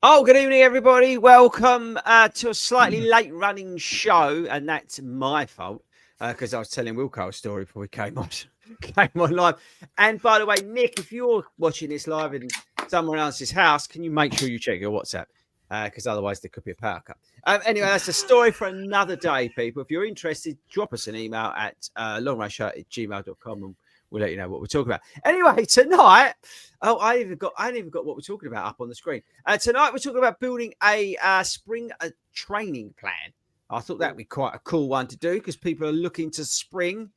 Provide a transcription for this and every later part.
Oh, good evening, everybody. Welcome to a slightly late-running show, and that's my fault because I was telling Wilco a story before we came on live. And by the way, Nick, if you're watching this live in someone else's house, can you make sure you check your WhatsApp? Because otherwise there could be a power cut. Anyway, that's a story for another day, people. If you're interested, drop us an email at longrunshot@gmail.com and we'll let you know what we're talking about. Anyway, tonight, I ain't even got what we're talking about up on the screen. Tonight, we're talking about building a spring training plan. I thought that would be quite a cool one to do because people are looking to spring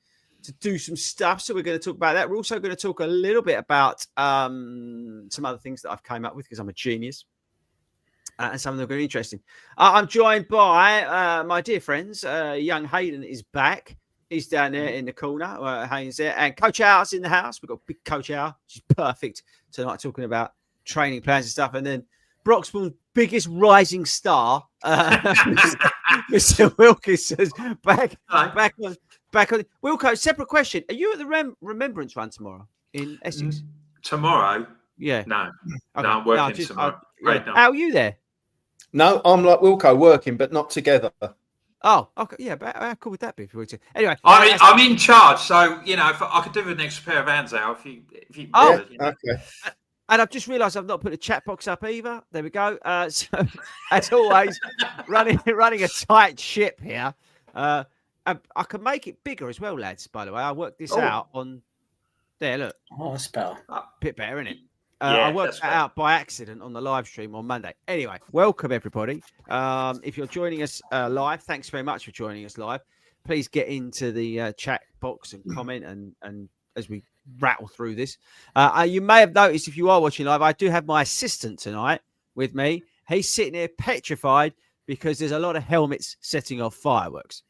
to do some stuff. So we're going to talk about that. We're also going to talk a little bit about some other things that I've came up with because I'm a genius. And some of them are very interesting. I'm joined by my dear friends. Young Hayden is back. He's down there in the corner. Hayden's there. And Coach Al's in the house. We've got big Coach Al. She's perfect tonight talking about training plans and stuff. And then Broxbourne's biggest rising star, Mr. Wilkins, back on. Wilco, separate question. Are you at the Remembrance Run tomorrow in Essex? Tomorrow? Yeah. No. Okay. No, I'm working tomorrow. How are you there? No, I'm like Wilco, working, but not together. Oh, okay. Yeah, but how cool would that be? Anyway, I'm in charge, so if I could do with an extra pair of hands out. If you okay. And I've just realised I've not put a chat box up either. There we go. So as always, running a tight ship here. I can make it bigger as well, lads. By the way, I worked this out on there. Look, that's better. Bit better, isn't it? Yeah, I worked that out by accident on the live stream on Monday. Anyway, welcome everybody. If you're joining us live, thanks very much for joining us live. Please get into the chat box and comment and as we rattle through this. You may have noticed if you are watching live, I do have my assistant tonight with me. He's sitting here petrified because there's a lot of helmets setting off fireworks.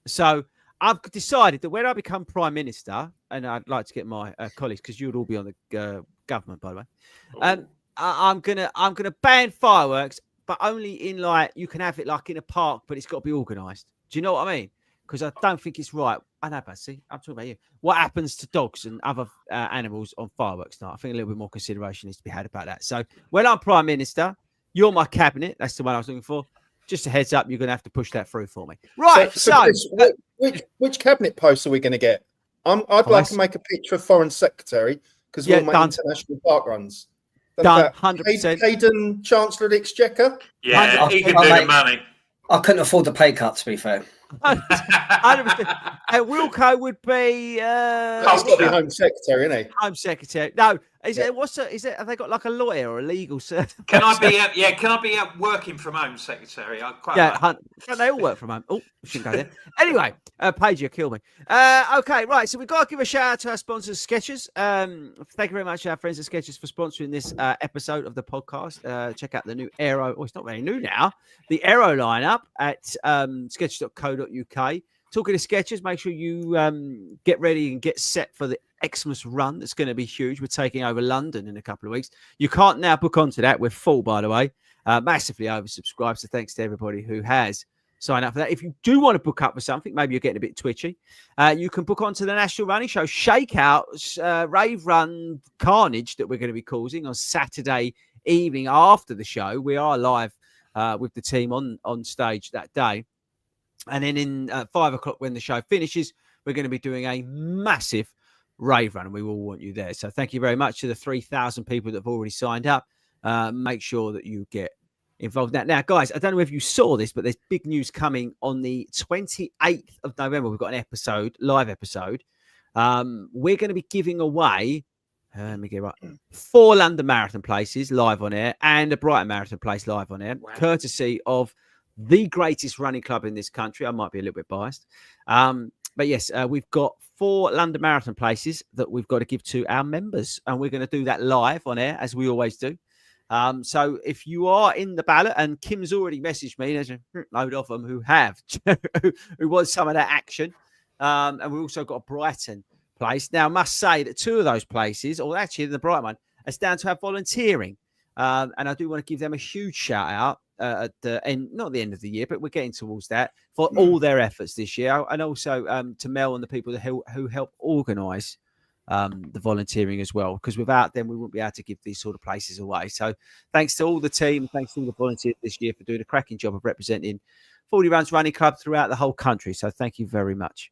So I've decided that when I become Prime Minister, and I'd like to get my colleagues, because you would all be on the government, by the way. I'm gonna ban fireworks, but only in you can have it like in a park, but it's got to be organised. Do you know what I mean? Because I don't think it's right. I know, but see, I'm talking about you. What happens to dogs and other animals on fireworks night? I think a little bit more consideration needs to be had about that. So when I'm Prime Minister, you're my cabinet. That's the one I was looking for. Just a heads up, you're going to have to push that through for me. Right. So which cabinet post are we going to get? I'd like to make a picture of Foreign Secretary because we'll make international park runs. Done, 100%. Hayden, Chancellor of the Exchequer. Yeah, he can do the money. I couldn't afford the pay cut, to be fair. 100%. Wilco would be. He's got to be Home Secretary, isn't he? Home Secretary. No, is it? Have they got like a lawyer or a legal service? Can I be out working from home, Secretary? They all work from home. Oh, shouldn't go there. Anyway, Paige, you kill me. Okay, right. So we've got to give a shout out to our sponsors, Skechers. Thank you very much, our friends at Skechers, for sponsoring this episode of the podcast. Check out the new Aero. Oh, it's not very new now. The Aero lineup at skechers.co.uk. Talking to Skechers, make sure you get ready and get set for the Xmas run. That's going to be huge. We're taking over London in a couple of weeks. You can't now book onto that. We're full, by the way. Massively oversubscribed. So thanks to everybody who has signed up for that. If you do want to book up for something, maybe you're getting a bit twitchy, you can book onto the National Running Show Shakeout Rave Run Carnage that we're going to be causing on Saturday evening after the show. We are live with the team on stage that day. And then in 5 o'clock when the show finishes, we're going to be doing a massive rave run and we will want you there. So thank you very much to the 3,000 people that have already signed up. Make sure that you get involved. Now, guys, I don't know if you saw this, but there's big news coming on the 28th of November. We've got an live episode. We're going to be giving away, let me get right, 4 London Marathon places live on air and a Brighton Marathon place live on air, courtesy of the greatest running club in this country. I might be a little bit biased. But yes, we've got 4 London Marathon places that we've got to give to our members. And we're going to do that live on air, as we always do. So if you are in the ballot, and Kim's already messaged me, there's a load of them who have, who want some of that action. And we've also got a Brighton place. Now, I must say that 2 of those places, or actually the Brighton one, is down to our volunteering. And I do want to give them a huge shout out. At the end, not the end of the year, but we're getting towards that, for all their efforts this year, and also to Mel and the people who help organise the volunteering as well, because without them, we wouldn't be able to give these sort of places away. So thanks to all the team, thanks to all the volunteers this year for doing a cracking job of representing 40 Runs Running Club throughout the whole country. So thank you very much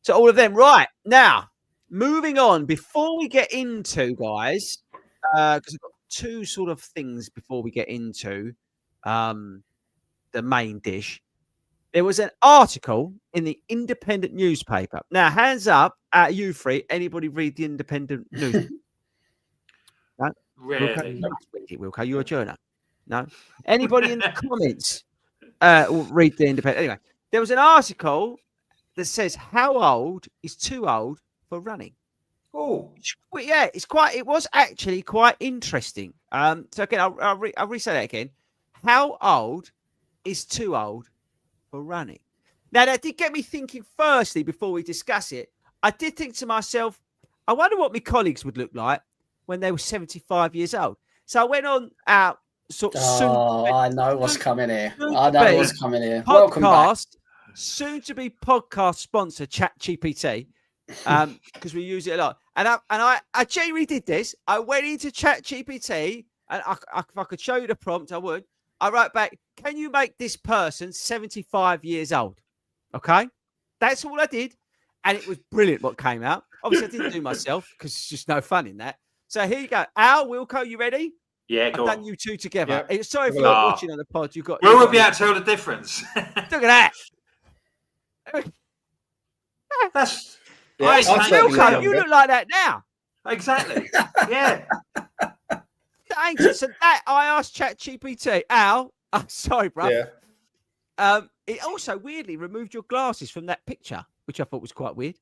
to all of them. Right, now, moving on, before we get into, guys, because I've got two sort of things before we get into the main dish. There was an article in the Independent newspaper. Now, hands up at you three. Anybody read the Independent news? No? Really? Wilco, you're a journo. No? Anybody in the comments will read the Independent? Anyway, there was an article that says, how old is too old for running? Oh, well, yeah, it was actually quite interesting. So again, I'll re-say that again. How old is too old for running? Now, that did get me thinking. Firstly, before we discuss it, I did think to myself, I wonder what my colleagues would look like when they were 75 years old. So I went on our sort of I know what's coming here. Welcome back. Soon to be podcast sponsor, ChatGPT, because we use it a lot. And I genuinely did this. I went into ChatGPT, and if I could show you the prompt, I would. I wrote back, can you make this person 75 years old? Okay. That's all I did. And it was brilliant what came out. Obviously, I didn't do myself because it's just no fun in that. So here you go. Al, Wilco, you ready? Yeah, I've done you two together. Yep. Sorry for not watching on the pod. You've got. We'll be able to tell the difference. Look at that. That's. Yeah, Wilco, you look like that now. Exactly. Yeah. So that I asked ChatGPT, Al. I'm sorry, bro. Yeah. It also weirdly removed your glasses from that picture, which I thought was quite weird.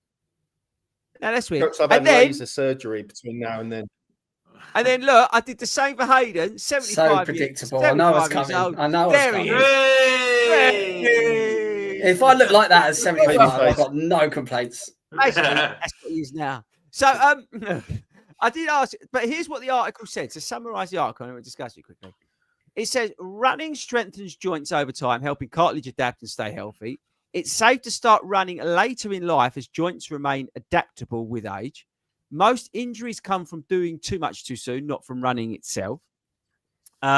Now that's weird. I've had laser surgery between now and then. And then look, I did the same for Hayden. 75 So predictable. I know it's coming. I know it's coming. If I look like that at 75, I've got no complaints. Basically, that's what he is now. So I did ask, but here's what the article said. To summarize the article, and we'll discuss it quickly. It says running strengthens joints over time, helping cartilage adapt and stay healthy. It's safe to start running later in life as joints remain adaptable with age. Most injuries come from doing too much too soon, not from running itself.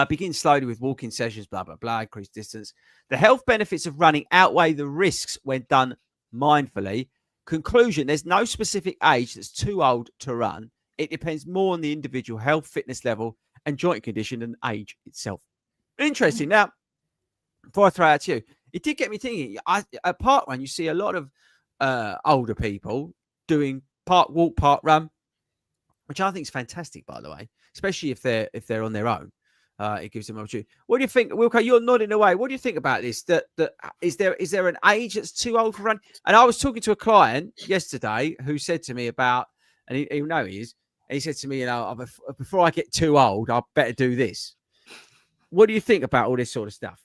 Begin slowly with walking sessions, blah, blah, blah, increase distance. The health benefits of running outweigh the risks when done mindfully. Conclusion, there's no specific age that's too old to run. It depends more on the individual health, fitness level, and joint condition than age itself. Interesting. Now, before I throw it out to you, it did get me thinking. At Park Run, you see a lot of older people doing part walk, part run, which I think is fantastic, by the way, especially if they're on their own. It gives them opportunity. What do you think, Wilco? You're nodding away. What do you think about this? That is there an age that's too old for run? And I was talking to a client yesterday who said to me about, and he know he is. And he said to me, before I get too old, I better do this. What do you think about all this sort of stuff?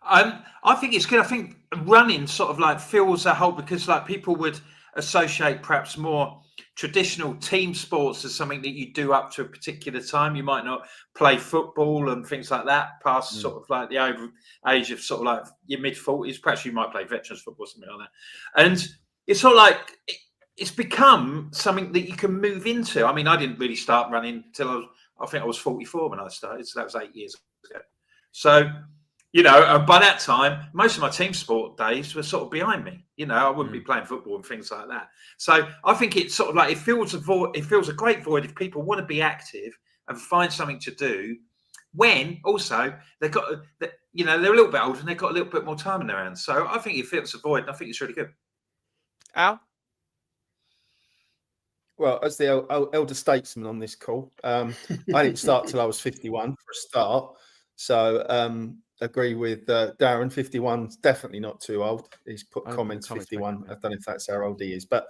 I think it's good. I think running sort of like fills a hole because like people would associate perhaps more traditional team sports as something that you do up to a particular time. You might not play football and things like that past sort of like the over age of sort of like your mid-40s. Perhaps you might play veterans football or something like that. And it's sort of like it's become something that you can move into. I mean, I didn't really start running till I think I was 44 when I started. So that was 8 years ago. So, by that time, most of my team sport days were sort of behind me. I wouldn't be playing football and things like that. So I think it's sort of like it fills a great void if people want to be active and find something to do. When also they're a little bit older and they've got a little bit more time in their hands. So I think it fills a void, and I think it's really good. Al? Well, as the elder statesman on this call, I didn't start till I was 51 for a start. So agree with Darren. 51 is definitely not too old. He's put comments 51. I don't know if that's how old he is, but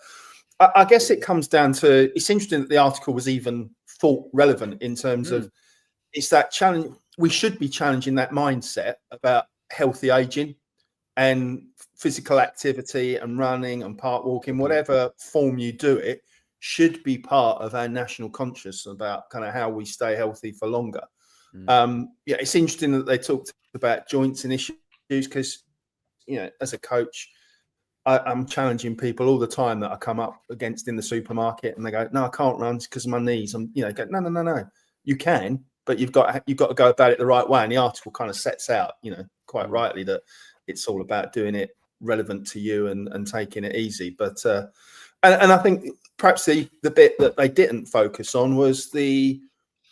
I guess it comes down to, it's interesting that the article was even thought relevant in terms of it's that challenge. We should be challenging that mindset about healthy aging and physical activity and running and park walking, whatever form you do it, should be part of our national conscious about kind of how we stay healthy for longer. It's interesting that they talked about joints and issues because, as a coach, I'm challenging people all the time that I come up against in the supermarket, and they go, "No, I can't run because of my knees." I'm, go, no. You can, but you've got to go about it the right way. And the article kind of sets out, quite rightly, that it's all about doing it relevant to you and taking it easy. But and I think perhaps the bit that they didn't focus on was the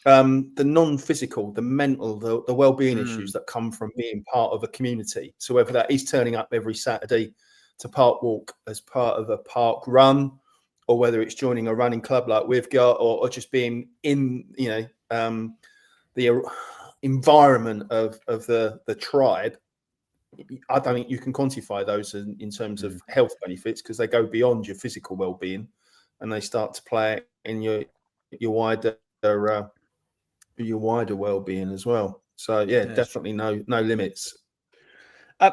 non-physical, the mental, the well-being issues that come from being part of a community. So whether that is turning up every Saturday to Park Walk as part of a park run, or whether it's joining a running club like we've got, or just being in the environment of the tribe, I don't think you can quantify those in terms of health benefits, because they go beyond your physical well-being and they start to play in your wider well-being as well. So definitely no limits.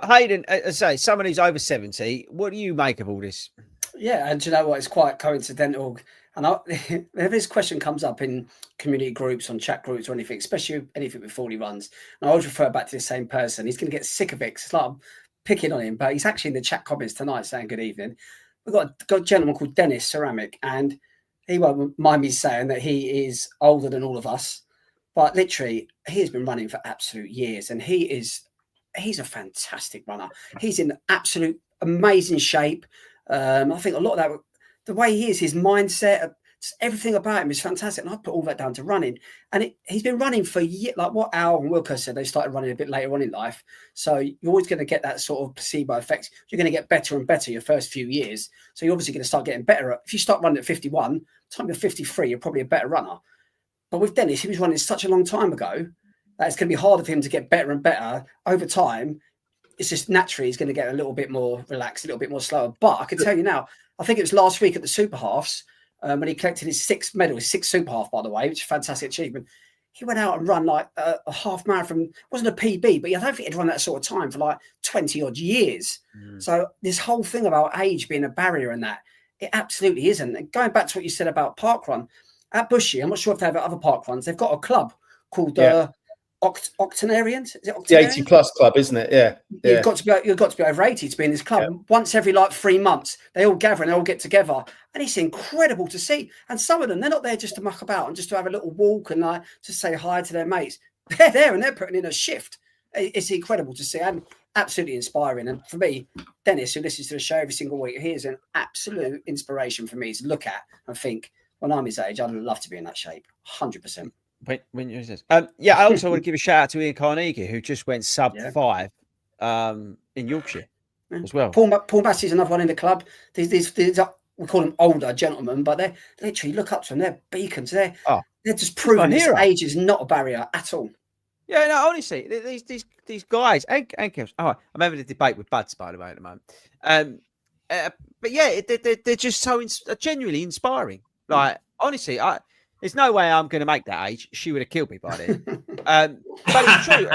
Hayden, as I say, someone who's over 70, what do you make of all this? Yeah, and do you know what? It's quite coincidental. And if this question comes up in community groups, on chat groups or anything, especially anything with 40 runs, and I always refer back to the same person. He's going to get sick of it. It's like I'm picking on him, but he's actually in the chat comments tonight saying good evening. We've got a gentleman called Dennis Ceramic, and he won't mind me saying that he is older than all of us, but literally he has been running for absolute years, and he's a fantastic runner. He's in absolute amazing shape. I think a lot of that, the way he is, his mindset, everything about him is fantastic. And I put all that down to running. And he's been running for years, like what Al and Wilco said, they started running a bit later on in life. So you're always going to get that sort of placebo effect. You're going to get better and better your first few years. So you're obviously going to start getting better. If you start running at 51, time you're 53, you're probably a better runner. But with Dennis, he was running such a long time ago that it's going to be harder for him to get better and better over time. It's just naturally he's going to get a little bit more relaxed, a little bit more slower. But I can tell you now, I think it was last week at the Super Halves when he collected his sixth medal, his sixth Super Half, by the way, which is a fantastic achievement. He went out and run like a half marathon. It wasn't a PB, but I don't think he'd run that sort of time for like 20 odd years. So this whole thing about age being a barrier and that, it absolutely isn't. And going back to what you said about parkrun, at Bushy, I'm not sure if they have other parkruns, they've got a club called Octogenarians. Is it the 80 plus club, isn't it? Yeah. You've got to be over 80 to be in this club. Yeah. Once every like 3 months, they all gather and they all get together, and it's incredible to see. And some of them, they're not there just to muck about and just to have a little walk and like just say hi to their mates. They're there and they're putting in a shift. It's incredible to see and absolutely inspiring. And for me, Dennis, who listens to the show every single week, he is an absolute inspiration for me to look at and think, when I'm his age, I'd love to be in that shape, 100%. When you this, I also want to give a shout out to Ian Carnegie, who just went sub 5 in Yorkshire as well. Paul Massey's another one in the club. These we call them older gentlemen, but they literally look up to them. They're beacons. They're just proving this age is not a barrier at all. Yeah, no, honestly, these guys and Kevs. Oh, I'm having a debate with Buds, by the way, at the moment. But yeah, they're just so genuinely inspiring. Like, honestly, there's no way I'm going to make that age. She would have killed me by then. But it's true.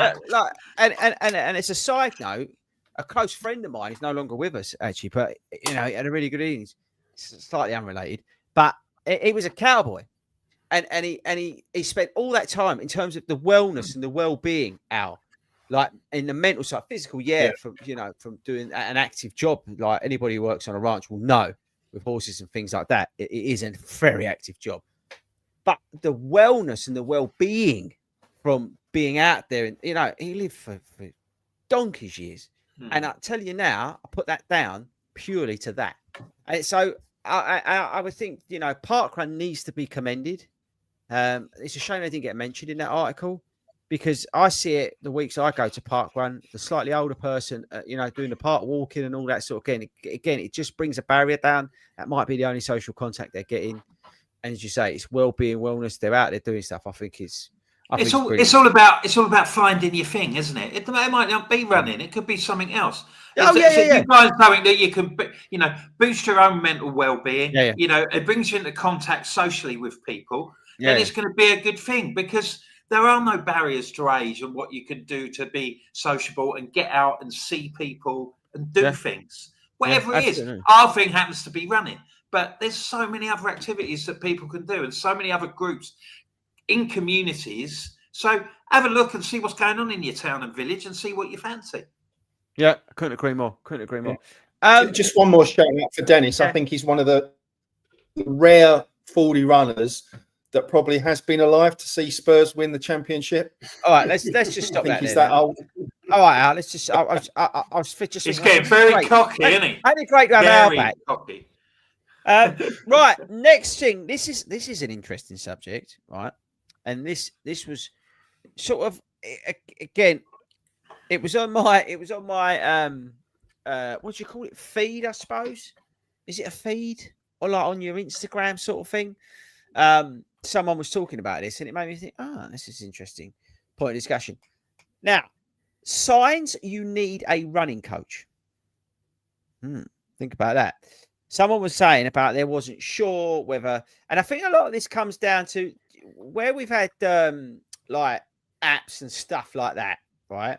And it's a side note. A close friend of mine is no longer with us, actually. But he had a really good evening. Slightly unrelated, but he was a cowboy, and he spent all that time in terms of the wellness and the well-being, Al, like in the mental side, physical, from doing an active job. Like anybody who works on a ranch will know, with horses and things like that, it is a very active job. But the wellness and the well-being from being out there, and he lived for donkey's years. And I tell you now, I put that down purely to that. And so I would think, parkrun needs to be commended. It's a shame they didn't get mentioned in that article, because I see it the weeks I go to parkrun, the slightly older person, doing the park walking and all that sort of thing. Again, it just brings a barrier down. That might be the only social contact they're getting. And as you say, it's well-being, wellness. They're out there doing stuff. I think it's all about finding your thing, isn't it? It might not be running. It could be something else. You find something that you can, boost your own mental well-being. It brings you into contact socially with people. Then it's going to be a good thing, because there are no barriers to age and what you can do to be sociable and get out and see people and do things. Whatever it is, our thing happens to be running. But there's so many other activities that people can do, and so many other groups in communities. So have a look and see what's going on in your town and village and see what you fancy. Yeah, I couldn't agree more. Just one more shout out for Dennis. Yeah. I think he's one of the rare 40 runners that probably has been alive to see Spurs win the championship. All right, let's just I stop think that. he's There that now. old. All right, Al. Let's just. I was just. He's getting very great. cocky, isn't he? Ain't it great to have Al Very back? cocky. Right, next thing. This is an interesting subject, right? And this was sort of again, it was on my what do you call it? Feed, I suppose. Is it a feed or like on your Instagram sort of thing? Someone was talking about this, and it made me think, this is interesting point of discussion. Now, signs you need a running coach. Think about that. Someone was saying about they wasn't sure whether, and I think a lot of this comes down to where we've had like apps and stuff like that, right?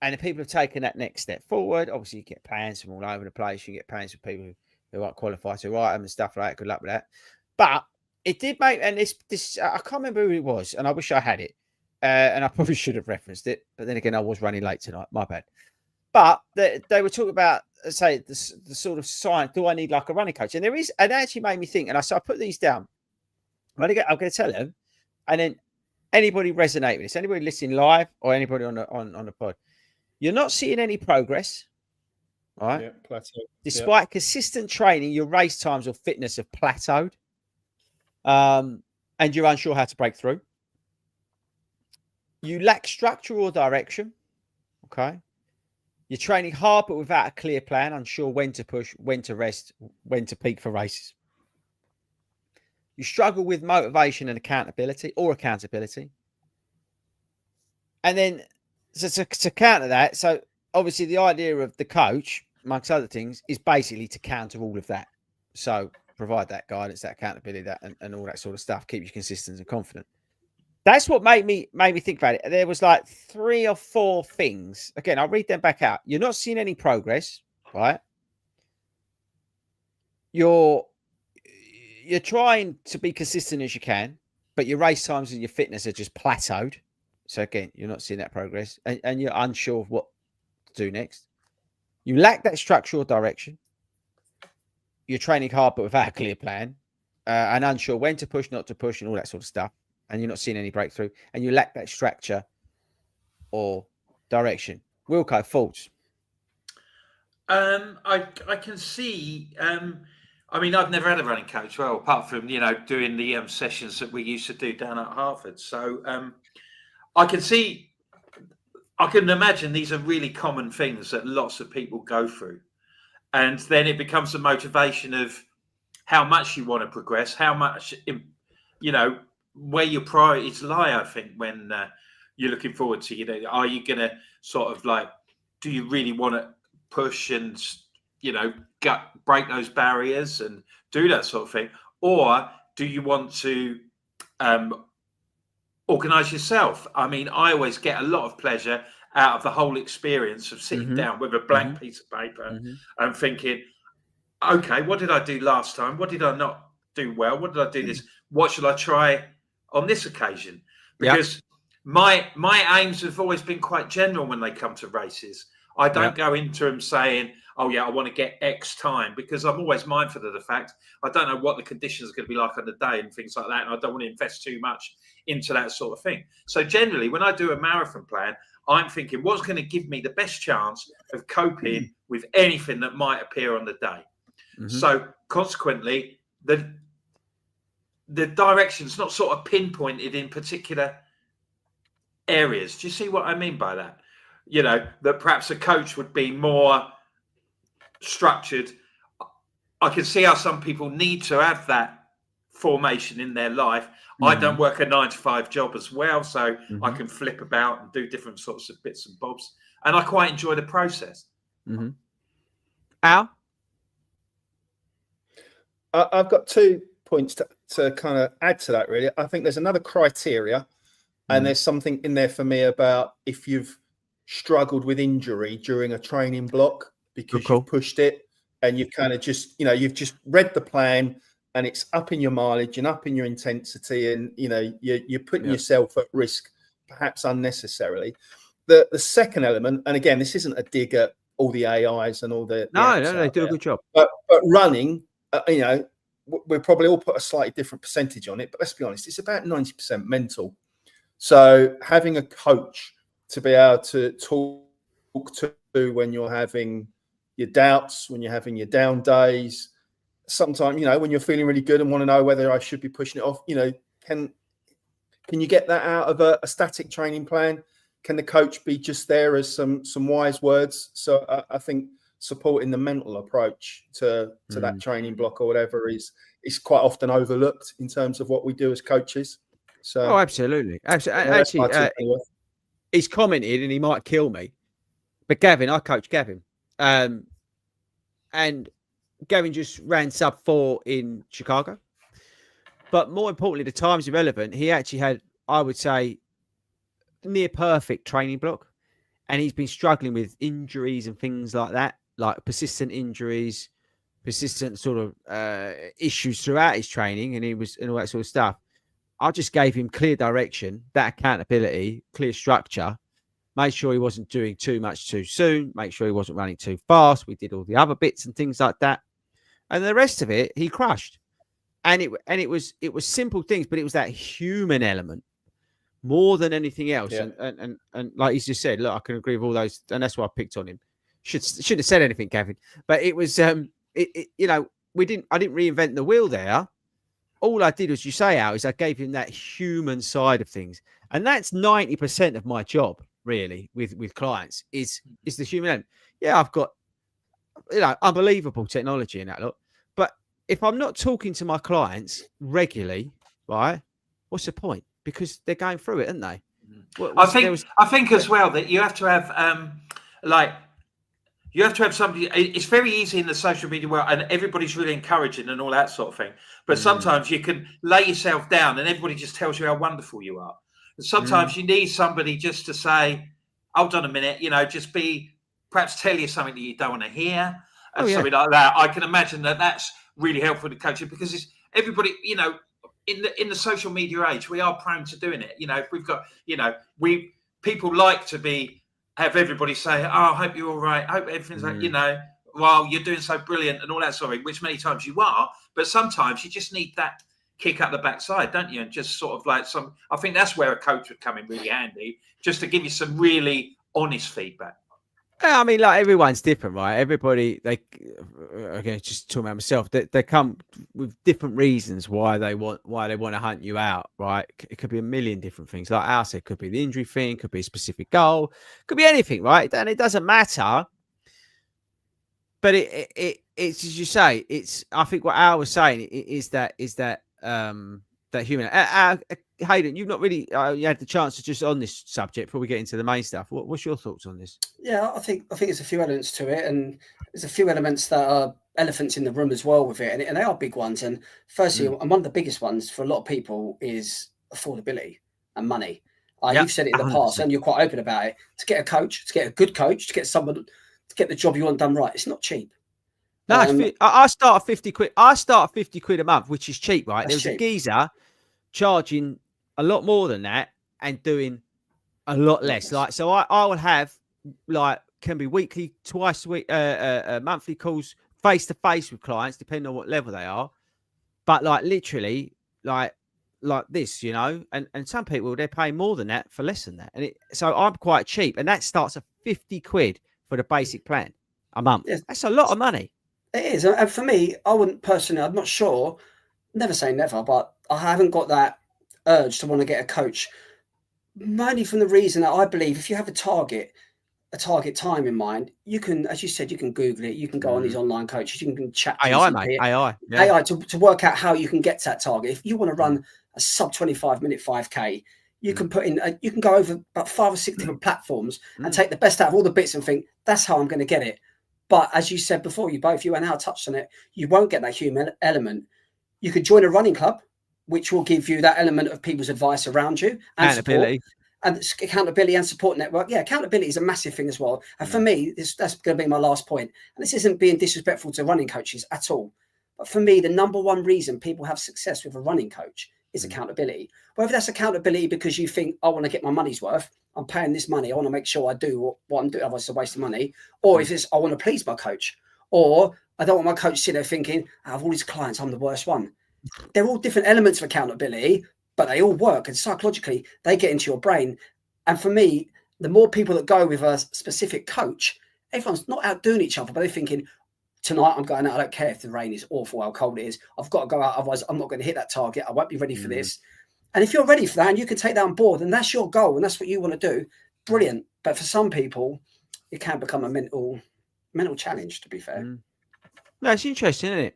And the people have taken that next step forward. Obviously, you get plans from all over the place. You get plans from people who aren't qualified to write them and stuff like that. Good luck with that. But it did make, and this I can't remember who it was, and I wish I had it, and I probably should have referenced it. But then again, I was running late tonight. My bad. But they were talking about, say, the sort of sign. Do I need like a running coach? And there is, and it actually made me think. And I put these down. I'm going to tell them, and then anybody resonate with this, anybody listening live or anybody on the pod, you're not seeing any progress, all right? Yeah, plateau. Despite consistent training, your race times or fitness have plateaued, and you're unsure how to break through. You lack structure or direction, okay? You're training hard, but without a clear plan, unsure when to push, when to rest, when to peak for races. You struggle with motivation and accountability. And then to counter that, so obviously the idea of the coach, amongst other things, is basically to counter all of that. So provide that guidance, that accountability, that and all that sort of stuff, keep you consistent and confident. That's what made me think about it. There was like 3 or 4 things. Again, I'll read them back out. You're not seeing any progress, right? You're trying to be consistent as you can, but your race times and your fitness are just plateaued. So again, you're not seeing that progress, and you're unsure of what to do next. You lack that structure or direction. You're training hard, but without a clear plan, and unsure when to push, not to push, and all that sort of stuff. And you're not seeing any breakthrough, and you lack that structure or direction. Wilco, thoughts? I can see. I mean, I've never had a running coach, well, apart from doing the sessions that we used to do down at Hartford. So I can see. I can imagine these are really common things that lots of people go through, and then it becomes a motivation of how much you want to progress, how much where your priorities lie. I think when you're looking forward to, are you going to sort of like, do you really want to push and break those barriers and do that sort of thing, or do you want to organize yourself? I mean, I always get a lot of pleasure out of the whole experience of sitting down with a blank piece of paper and thinking, okay, what did I do last time? What did I not do well? What did I do this? What should I try on this occasion? Because my aims have always been quite general when they come to races. I don't go into them saying, oh yeah, I want to get X time, because I'm always mindful of the fact I don't know what the conditions are going to be like on the day and things like that, and I don't want to invest too much into that sort of thing. So generally, when I do a marathon plan, I'm thinking what's going to give me the best chance of coping with anything that might appear on the day. So consequently, the direction's not sort of pinpointed in particular areas. Do you see what I mean by that? That perhaps a coach would be more structured. I can see how some people need to have that formation in their life. I don't work a 9-to-5 job as well, so I can flip about and do different sorts of bits and bobs, and I quite enjoy the process. Al? I've got 2 points to kind of add to that, really. I think there's another criteria, and there's something in there for me about if you've struggled with injury during a training block because you've pushed it and you've kind of just, you've just read the plan and it's up in your mileage and up in your intensity, and, you're putting yourself at risk, perhaps unnecessarily. The second element, and again, this isn't a dig at all the AIs and all the No, apps they out do a there. good job. But running, you know, we'll probably all put a slightly different percentage on it. But let's be honest, it's about 90% mental. So having a coach to be able to talk to when you're having your doubts, when you're having your down days, sometimes, you know, when you're feeling really good and want to know whether I should be pushing it off, you know, can you get that out of a static training plan? Can the coach be just there as some wise words? So I think supporting the mental approach to that training block or whatever is quite often overlooked in terms of what we do as coaches. So Absolutely. that's my Actually, tip anyway. he's commented, and he might kill me, but Gavin, I coach Gavin, and Gavin just ran sub 4 in Chicago. But more importantly, the time's irrelevant. He actually had, I would say, near perfect training block, and he's been struggling with injuries and things like that, like persistent injuries, persistent sort of issues throughout his training, and all that sort of stuff. I just gave him clear direction, that accountability, clear structure, made sure he wasn't doing too much too soon, make sure he wasn't running too fast. We did all the other bits and things like that, and the rest of it he crushed. And it was simple things, but it was that human element more than anything else. Yeah. And like he's just said, look, I can agree with all those, and that's why I picked on him. Shouldn't have said anything, Gavin. But it was you know, I didn't reinvent the wheel there. All I did, as you say, Al, is I gave him that human side of things, and that's 90% of my job, really, with clients is the human element. Yeah, I've got, you know, unbelievable technology in that lot, but if I'm not talking to my clients regularly, right, what's the point? Because they're going through it, aren't they? I think as well that you have to have you have to have somebody. It's very easy in the social media world, and everybody's really encouraging and all that sort of thing. But sometimes you can lay yourself down, and everybody just tells you how wonderful you are. And sometimes you need somebody just to say, "Hold on a minute," you know, just perhaps tell you something that you don't want to hear, and something like that. I can imagine that that's really helpful to coaching, because it's everybody, you know, in the social media age, we are prone to doing it. You know, if we've got, you know, people like to have everybody say, "Oh, I hope you're all right. I hope everything's like, you know, well, you're doing so brilliant," and all that sort of thing, which many times you are, but sometimes you just need that kick up the backside, don't you? And just sort of like I think that's where a coach would come in really handy, just to give you some really honest feedback. Yeah, I mean, like, everyone's different, right? Everybody, again, just talking about myself, they come with different reasons why they want to hunt you out, right? It could be a million different things. Like I said, it could be the injury thing, could be a specific goal, could be anything, right? And it doesn't matter. But it's as you say, I think what Al was saying is that human. Hayden, you've not really you had the chance to just on this subject before we get into the main stuff. What's your thoughts on this? Yeah, I think there's a few elements to it, and there's a few elements that are elephants in the room as well with it, and they are big ones. And firstly, and one of the biggest ones for a lot of people is affordability and money. You've said it in the 100%. Past, and you're quite open about it. To get a coach, to get a good coach, to get someone to get the job you want done right, it's not cheap. No, I start at 50 quid. I start at 50 quid a month, which is cheap, right? There's a geezer charging a lot more than that and doing a lot less. Like, so I will have, like, can be weekly, twice a week, monthly calls face to face with clients, depending on what level they are. But like literally, like this, you know, and some people, they're paying more than that for less than that. And so I'm quite cheap, and that starts at 50 quid for the basic plan a month. Yes. That's a lot of money. It is. And for me, I wouldn't personally, I'm not sure, never say never, but I haven't got that urge to want to get a coach, mainly from the reason that I believe if you have a target time in mind, you can, as you said, you can Google it, you can go on these online coaches, you can chat AI, mate. AI to work out how you can get to that target. If you want to run a sub 25-minute 5K, you can put in, you can go over about 5 or 6 different platforms and take the best out of all the bits and think, that's how I'm going to get it. But as you said before, you and Al touched on it, you won't get that human element. You could join a running club, which will give you that element of people's advice around you and accountability. And accountability and support network. Yeah, accountability is a massive thing as well. And for me, that's going to be my last point. And this isn't being disrespectful to running coaches at all. But for me, the number one reason people have success with a running coach is accountability. Whether that's accountability because you think, I want to get my money's worth, I'm paying this money, I want to make sure I do what I'm doing, otherwise it's a waste of money. Or if it's, I want to please my coach, or I don't want my coach sitting there thinking, out of all these clients, I'm the worst one. They're all different elements of accountability, but they all work, and psychologically they get into your brain. And for me, the more people that go with a specific coach, everyone's not outdoing each other, but they're thinking, tonight I'm going out, I don't care if the rain is awful, how cold it is, I've got to go out, otherwise I'm not going to hit that target, I won't be ready for this. And if you're ready for that and you can take that on board and that's your goal and that's what you want to do, brilliant. But for some people, it can become a mental challenge, to be fair. No, it's interesting, isn't it?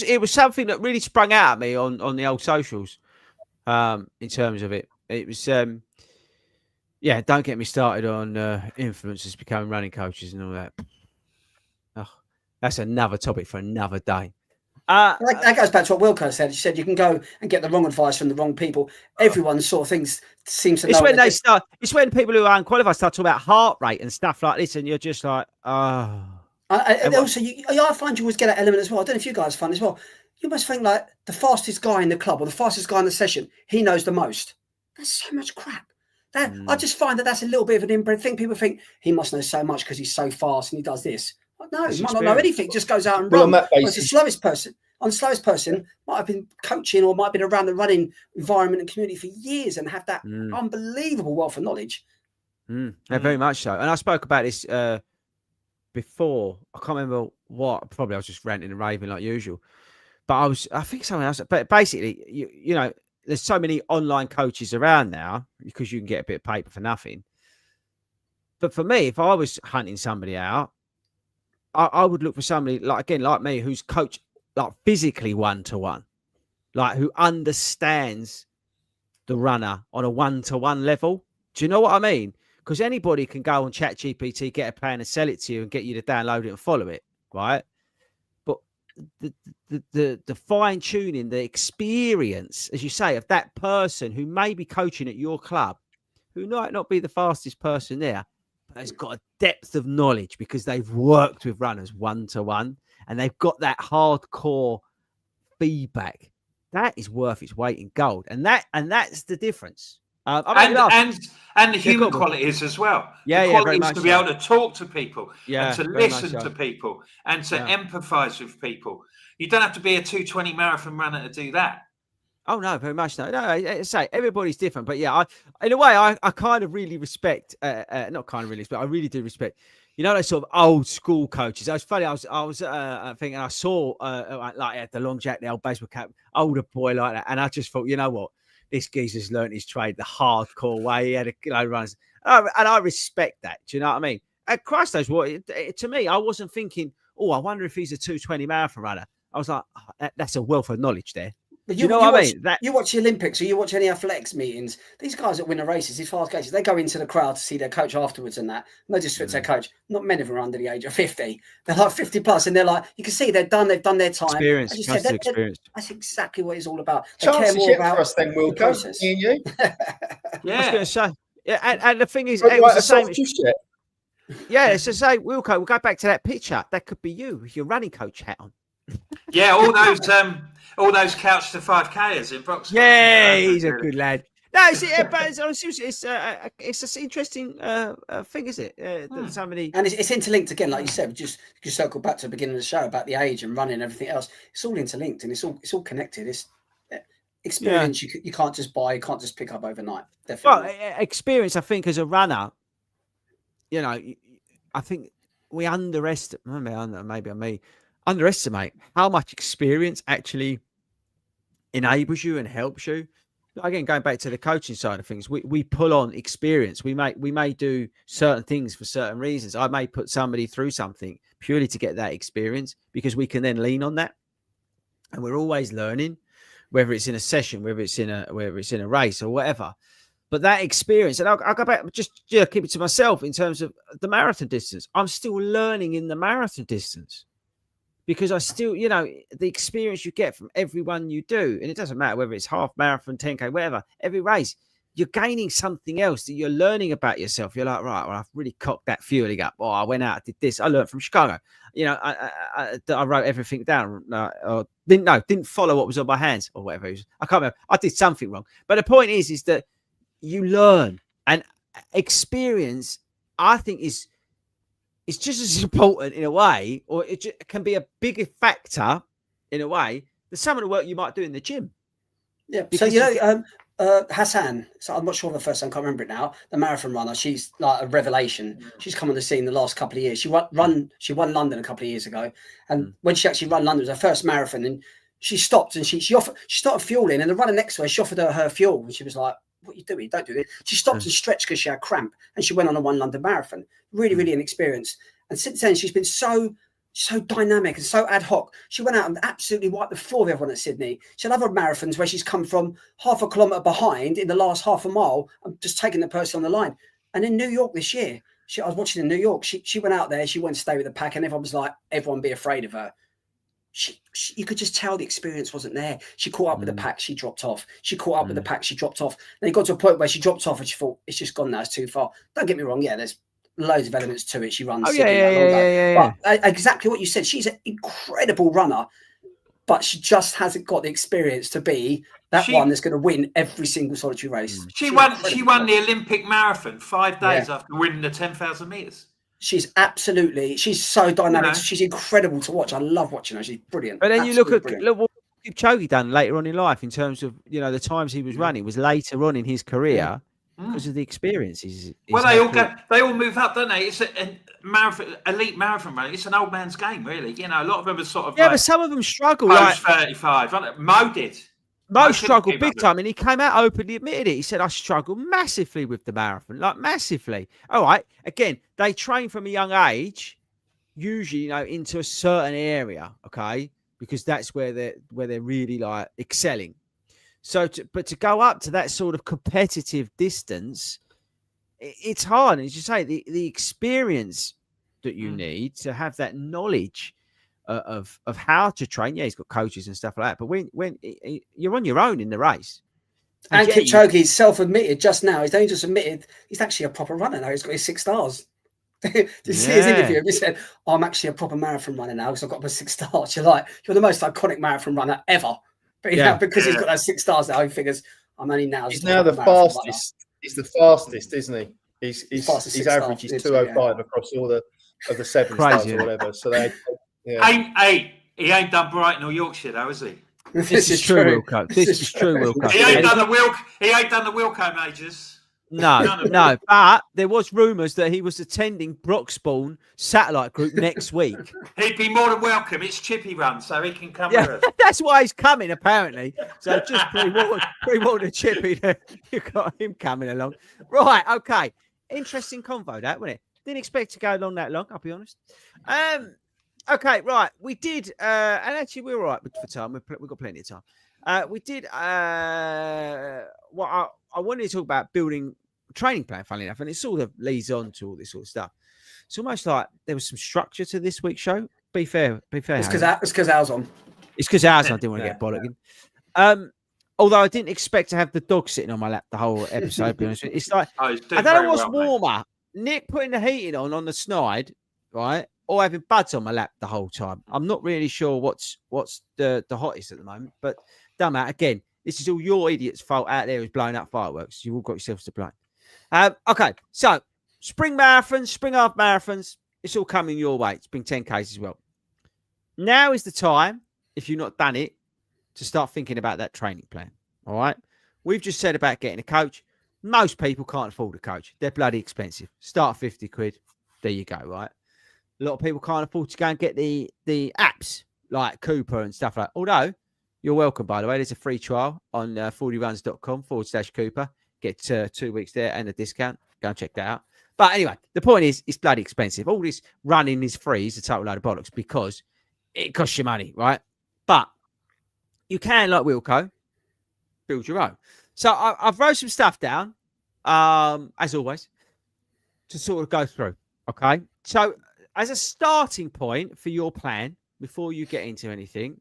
It was something that really sprung out at me on the old socials, in terms of it. It was, yeah, don't get me started on influencers becoming running coaches and all that. Oh, that's another topic for another day. That goes back to what Wilco said. He said you can go and get the wrong advice from the wrong people. Everyone sort of seems to know. It's when people who are unqualified start talking about heart rate and stuff like this, and you're just like, oh. Also, I find you always get that element as well. I don't know if you guys find as well. You must think like the fastest guy in the club or the fastest guy in the session, he knows the most. That's so much crap. I just find that's a little bit of an inbred thing. People think he must know so much because he's so fast and he does this. No, he might not know anything. Just goes out and runs. It's the slowest person. The slowest person might have been coaching or might have been around the running environment and community for years and have that unbelievable wealth of knowledge. Yeah, very much so. And I spoke about this before. I can't remember what. Probably I was just ranting and raving like usual. But I think something else. But basically, you know, there's so many online coaches around now because you can get a bit of paper for nothing. But for me, if I was hunting somebody out, I would look for somebody like me, who's coached like physically one-to-one, like who understands the runner on a one-to-one level. Do you know what I mean? Because anybody can go on ChatGPT, get a plan and sell it to you and get you to download it and follow it, right? But the fine tuning, the experience, as you say, of that person who may be coaching at your club, who might not be the fastest person there, but has got a depth of knowledge because they've worked with runners one-to-one and they've got that hardcore feedback. That is worth its weight in gold, and that's the difference. And the human qualities as well. Yeah, the qualities to be able to talk to people, and to listen to people, and to empathise with people. You don't have to be a 2:20 marathon runner to do that. Oh no, very much no. No, I say everybody's different, but yeah, in a way, I kind of really respect. Not kind of really respect. I really do respect. You know, those sort of old school coaches. It was funny. I was thinking. I saw like the long jack, the old baseball cap, older boy like that, and I just thought, you know what, this geezer's learned his trade the hardcore way. He had runs, and I respect that. Do you know what I mean? And Christ knows what. To me, I wasn't thinking, oh, I wonder if he's a 2:20 marathon runner. I was like, oh, that's a wealth of knowledge there. But you know what I mean? You watch the Olympics or you watch any athletics meetings, these guys that win the races, these fast cases, they go into the crowd to see their coach afterwards and that. No disrespect to their coach. Not many of them are under the age of 50. They're like 50 plus and they're like, you can see they've done their time. Experience. That's exactly what it's all about. They care more about for us then, Wilco, me and you. Yeah. I was going to say. Yeah, and the thing is, it was the same. Yeah, it's to say, Wilco, we'll go back to that picture. That could be you with your running coach hat on. Yeah, all those couch to 5Kers in Box. Yeah, he's a good lad. No, it's an interesting thing, is it? Somebody and it's interlinked again, like you said. Just circle back to the beginning of the show about the age and running and everything else. It's all interlinked and it's all connected. It's experience you can't just buy, you can't just pick up overnight. Definitely. Well, experience, I think, as a runner, you know, I think we underestimate how much experience actually enables you and helps you. Again, going back to the coaching side of things, we pull on experience. We may do certain things for certain reasons. I may put somebody through something purely to get that experience because we can then lean on that. And we're always learning, whether it's in a session, whether it's in a race or whatever. But that experience, and I'll go back, just keep it to myself in terms of the marathon distance. I'm still learning in the marathon distance. Because I still, you know, the experience you get from every one you do, and it doesn't matter whether it's half marathon, 10K, whatever, every race, you're gaining something else that you're learning about yourself. You're like, right, well, I've really cocked that fueling up. Oh, I went out, did this. I learned from Chicago. You know, I wrote everything down. Or didn't follow what was on my hands or whatever. I can't remember. I did something wrong. But the point is that you learn, and experience, I think, is just as important in a way, or it can be a bigger factor in a way than some of the work you might do in the gym. Yeah. So Hassan, so I'm not sure of the first time, I can't remember it now. The marathon runner, she's like a revelation. She's come on the scene the last couple of years. She won London a couple of years ago, and when she actually ran London, it was her first marathon, and she stopped and she started fueling, and the runner next to her, she offered her fuel, and she was like, "What are you doing? Don't do this." She stopped and stretched because she had cramp, and she went on a one London marathon. Really, really inexperienced, and since then she's been so dynamic and so ad hoc. She went out and absolutely wiped the floor with everyone at Sydney. She had other marathons where she's come from half a kilometre behind in the last half a mile and just taking the person on the line. And in New York this year, I was watching in New York, she went out there, she went to stay with the pack, and everyone was like, everyone be afraid of her. You could just tell the experience wasn't there. She caught up with the pack, she dropped off. She caught up with the pack, she dropped off. Then it got to a point where she dropped off and she thought, it's just gone now, it's too far. Don't get me wrong, yeah, there's loads of elements to it. She runs. Oh, yeah. But exactly what you said. She's an incredible runner, but she just hasn't got the experience to be that one that's going to win every single solitary race. She won the Olympic marathon 5 days after winning the 10,000 meters. She's so dynamic. She's incredible to watch. I love watching her. She's brilliant. But then you look what Kipchoge done later on in life in terms of, you know, the times he was running was later on in his career. Because of the experiences. Well, they all move up, don't they? It's a marathon, elite marathon running. It's an old man's game, really. You know, a lot of them are sort of but some of them struggle. Post 35. Mo did. Mo struggled big time, and he came out openly admitted it. He said, "I struggled massively with the marathon, like massively." All right. Again, they train from a young age, usually, you know, into a certain area, okay, because that's where they're really like excelling. So, but to go up to that sort of competitive distance, it's hard. And as you say, the experience that you need to have that knowledge of how to train. Yeah, he's got coaches and stuff like that. But when you're on your own in the race. And Kipchoge's self-admitted just now, he's only just admitted he's actually a proper runner now. He's got his 6 stars. Did you see his interview? He said, I'm actually a proper marathon runner now because I've got my 6 stars. You're like, you're the most iconic marathon runner ever. But because he's got those 6 stars now, he figures I'm only now. He's now the fastest. Runner. He's the fastest, isn't he? His average is 2:05 across all the 7 stars or whatever. So he ain't done Brighton or Yorkshire though, is he? This is true, Wilco. This is true, Wilco. He ain't done the Wilco majors. No, but there was rumours that he was attending Broxbourne satellite group next week. He'd be more than welcome. It's Chippy Run, so he can come with us. That's why he's coming, apparently. So just pre-warn the Chippy that you got him coming along. Right, okay. Interesting convo, that, wasn't it? Didn't expect to go along that long, I'll be honest. Okay, right. We did, and actually we're all right for time. We've got plenty of time. We did what I wanted to talk about building a training plan, funnily enough, and it sort of leads on to all this sort of stuff. It's almost like there was some structure to this week's show. Be fair. It's because ours on. It's because ours on. I didn't want to get bollocking. Although I didn't expect to have the dog sitting on my lap the whole episode. To be honest with you. It's like I don't know what's warmer, Nick putting the heating on the snide, right, or having buds on my lap the whole time. I'm not really sure what's the hottest at the moment, but don't matter. Again, this is all your idiot's fault out there who's blowing up fireworks. You've all got yourselves to blame. Okay, so spring marathons, spring half marathons, it's all coming your way. It's been 10Ks as well. Now is the time, if you've not done it, to start thinking about that training plan. All right? We've just said about getting a coach. Most people can't afford a coach. They're bloody expensive. Start 50 quid. There you go, right? A lot of people can't afford to go and get the apps like Cooper and stuff like that. Although, you're welcome, by the way. There's a free trial on FORDYruns.com/Cooper. Get 2 weeks there and a discount. Go and check that out. But anyway, the point is, it's bloody expensive. All this running is free. It's a total load of bollocks because it costs you money, right? But you can, like Wilco, build your own. So I've wrote some stuff down, as always, to sort of go through, okay? So as a starting point for your plan, before you get into anything,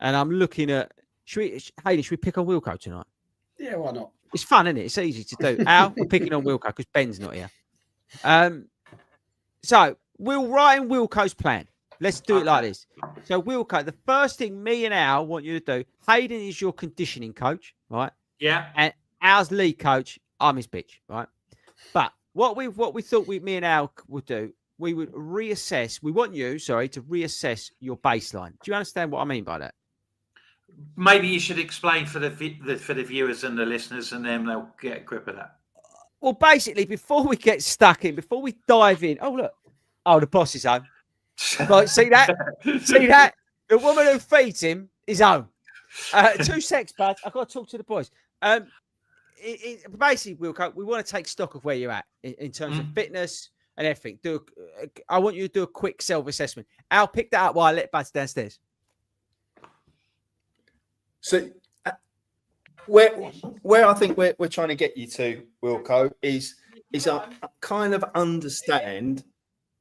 and I'm looking at, should we pick on Wilco tonight? Yeah, why not? It's fun, isn't it? It's easy to do. Al, we're picking on Wilco because Ben's not here. So we'll write in Wilco's plan. Let's do it like this. So Wilco, the first thing me and Al want you to do, Hayden is your conditioning coach, right? Yeah. And Al's lead coach, I'm his bitch, right? But what we thought me and Al would do, we would reassess. We want you, to reassess your baseline. Do you understand what I mean by that? Maybe you should explain for the viewers and the listeners, and then they'll get a grip of that. Well, basically, before we get stuck in, before we dive in, oh look, the boss is home. Right, see that? See that? The woman who feeds him is home. 2 secs, bud. I've got to talk to the boys. Basically, Wilco, we want to take stock of where you're at in terms of fitness and everything. I want you to do a quick self-assessment. I'll pick that up while I let Buds downstairs. So, where I think we're trying to get you to, Wilco, is I kind of understand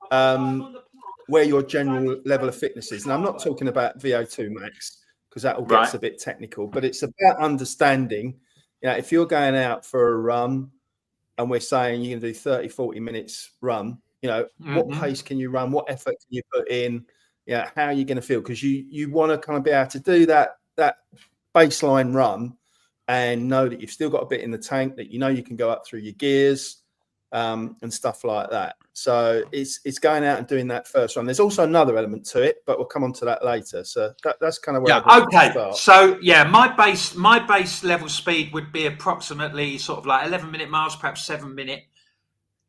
where your general level of fitness is. And I'm not talking about VO2 max because that all gets a bit technical, but it's about understanding, if you're going out for a run and we're saying you can do 30, 40 minutes run, what pace can you run? What effort can you put in? How are you going to feel? Because you want to kind of be able to do that baseline run and know that you've still got a bit in the tank, that you can go up through your gears and stuff like that. So it's going out and doing that first run. There's also another element to it, but we'll come on to that later. So that's kind of where okay. So my base level speed would be approximately sort of like 11-minute miles, perhaps 7-minute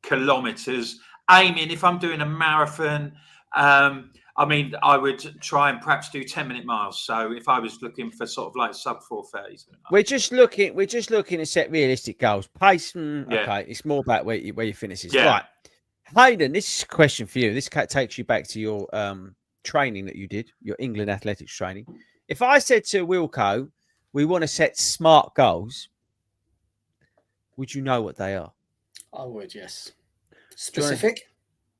kilometers. Aiming, if I'm doing a marathon, I would try and perhaps do 10-minute miles. So if I was looking for sort of like sub 4:30, we're just looking to set realistic goals. Pace, okay, it's more about where your fitness is. Right, Hayden, this is a question for you. This takes you back to your training that you did, your England athletics training. If I said to Wilco, we want to set SMART goals, would you know what they are? I would, yes. Specific?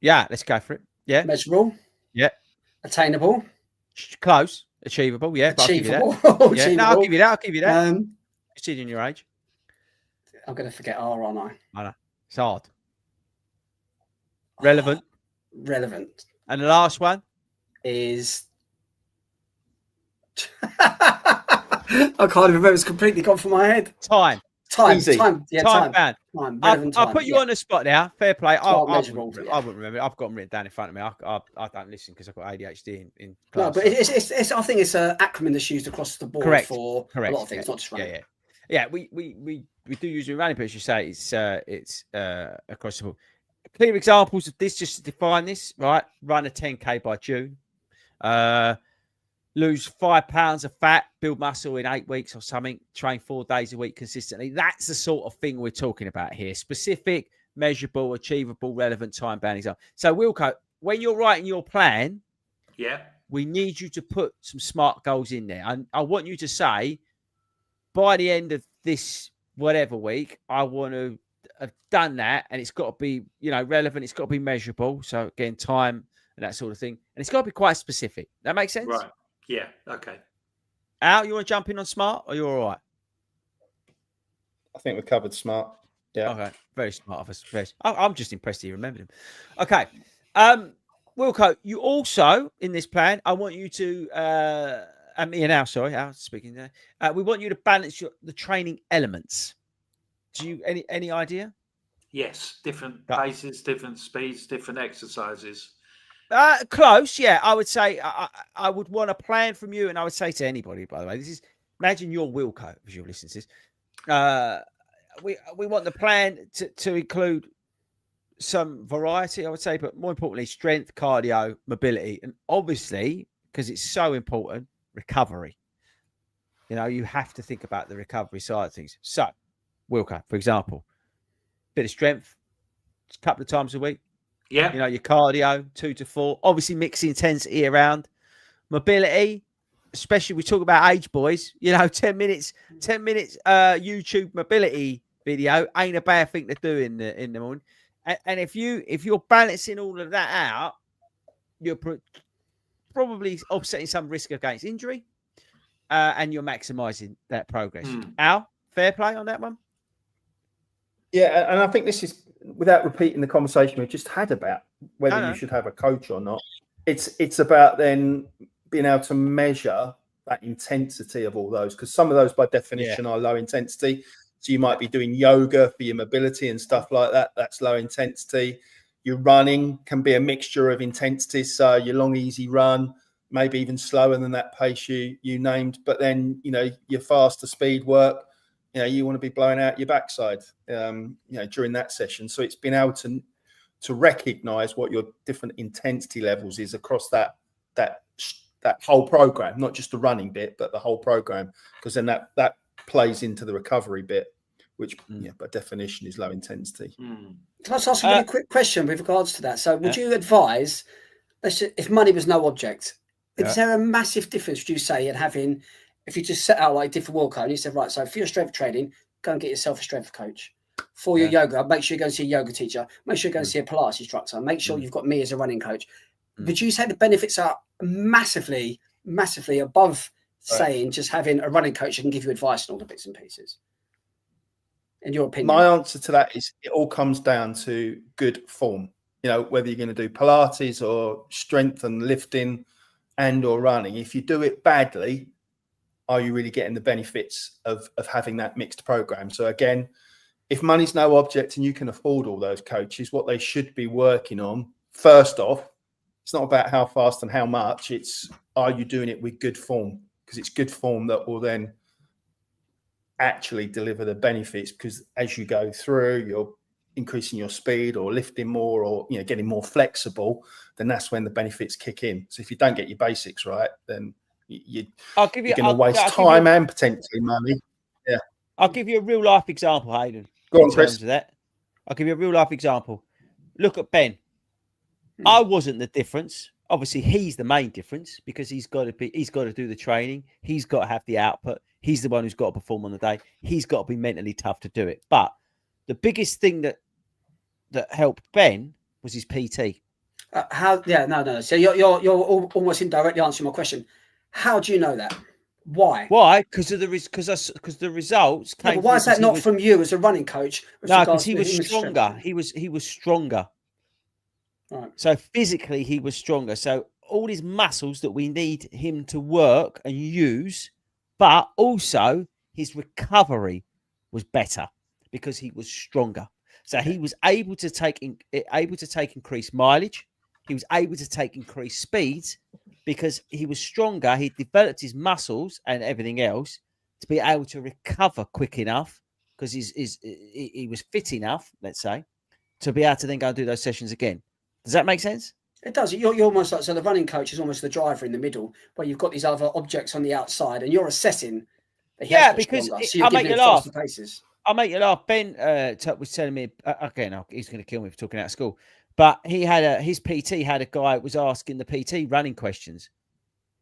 Yeah, let's go for it. Yeah. Measurable? Yeah. Attainable? Close. Achievable, yeah. Achievable. I'll give you that. Yeah. No, I'll give you that. Considering your age. I'm going to forget R, aren't I? I know. It's hard. Relevant. Relevant. And the last one? Is... I can't even remember. It's completely gone from my head. Time. Easy. Time. Yeah, time. I'll put you on the spot now. Fair play. I wouldn't remember. I've got them written down in front of me. I don't listen because I've got ADHD in class. No, but it's I think it's an acronym that's used across the board for a lot of things, not just running. Yeah. We do use it in running, but as you say, it's across the board. Clear examples of this, just to define this, right? Run a 10K by June. Lose 5 pounds of fat, build muscle in 8 weeks or something, train 4 days a week consistently. That's the sort of thing we're talking about here. Specific, measurable, achievable, relevant, time-bound example. So, Wilco, when you're writing your plan, we need you to put some SMART goals in there. And I want you to say, by the end of this whatever week, I want to have done that. And it's got to be, relevant. It's got to be measurable. So, again, time and that sort of thing. And it's got to be quite specific. That makes sense? Right. Yeah. Okay. Al, you want to jump in on SMART, or you're all right? I think we've covered SMART. Yeah. Okay. Very smart of us. I'm just impressed you remembered him. Okay. Wilco, you also in this plan, I want you to me and Al, sorry, Al speaking there. We want you to balance the training elements. Do you any idea? Yes. Different paces, different speeds, different exercises. Close, yeah. I would say I would want a plan from you, and I would say to anybody, by the way, imagine you're Wilco as you're listening to this. We want the plan to include some variety, I would say, but more importantly, strength, cardio, mobility, and obviously, because it's so important, recovery. You have to think about the recovery side of things. So, Wilco, for example, bit of strength, a couple of times a week. Yeah. Your cardio, 2 to 4. Obviously, mix the intensity around. Mobility, especially we talk about age boys. 10 minutes YouTube mobility video ain't a bad thing to do in the morning. And if you're balancing all of that out, you're probably offsetting some risk against injury, and you're maximising that progress. Al, fair play on that one. Yeah, and I think this is, without repeating the conversation we just had about whether No. you should have a coach or not. It's about then being able to measure that intensity of all those, because some of those by definition are low intensity. So you might be doing yoga for your mobility and stuff like that. That's low intensity. Your running can be a mixture of intensities. So your long, easy run, maybe even slower than that pace you named. But then, your faster speed work, you want to be blowing out your backside, during that session. So it's been able to recognize what your different intensity levels is across that whole program, not just the running bit, but the whole program, because then that plays into the recovery bit, which by definition is low intensity. Can I just ask a really quick question with regards to that? So would you advise, if money was no object, is there a massive difference, would you say, in having, if you just set out like different workout and you said, right, so for your strength training, go and get yourself a strength coach. For your yoga, make sure you go and see a yoga teacher. Make sure you go and see a Pilates instructor. Make sure you've got me as a running coach. Would you say the benefits are massively, massively above saying just having a running coach who can give you advice on all the bits and pieces? In your opinion? My answer to that is it all comes down to good form. Whether you're going to do Pilates or strength and lifting and or running. If you do it badly, are you really getting the benefits of having that mixed program? So again, if money's no object and you can afford all those coaches, what they should be working on, first off, it's not about how fast and how much, it's are you doing it with good form? Because it's good form that will then actually deliver the benefits, because as you go through, you're increasing your speed or lifting more or getting more flexible, then that's when the benefits kick in. So if you don't get your basics right, then you're going to waste time and potentially money. Yeah, I'll give you a real life example, Hayden. Go on, Chris. Of that, I'll give you a real life example. Look at Ben. I wasn't the difference. Obviously, he's the main difference because he's got to do the training. He's got to have the output. He's the one who's got to perform on the day. He's got to be mentally tough to do it. But the biggest thing that helped Ben was his PT. How? Yeah, no. So you're almost indirectly answering my question. How do you know that? Why? Why? Because the results came. But why is that not from you as a running coach? No, because he was stronger. He was stronger. Right. So physically, he was stronger. So all his muscles that we need him to work and use, but also his recovery was better because he was stronger. So he was able to take increased mileage. He was able to take increased speeds because he was stronger. He developed his muscles and everything else to be able to recover quick enough because he was fit enough, let's say, to be able to then go and do those sessions again. Does that make sense? It does. You're almost like, so the running coach is almost the driver in the middle, where you've got these other objects on the outside, and you're assessing. That because so I'll make you laugh. Paces. I'll make you laugh. Ben was telling me again. He's going to kill me for talking out of school, but he had his PT had a guy who was asking the PT running questions.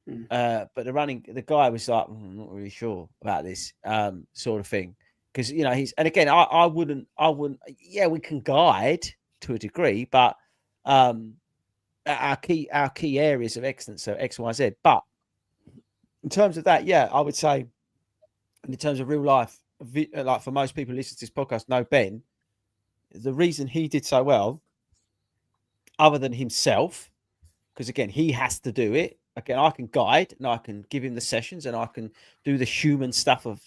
But the guy was like, I'm not really sure about this sort of thing because I wouldn't. Yeah, we can guide to a degree, but our key areas of excellence, so X, Y, Z. But in terms of that, I would say, in terms of real life, like for most people who listen to this podcast, know Ben. The reason he did so well, other than himself, because again he has to do it. Again, I can guide and I can give him the sessions and I can do the human stuff of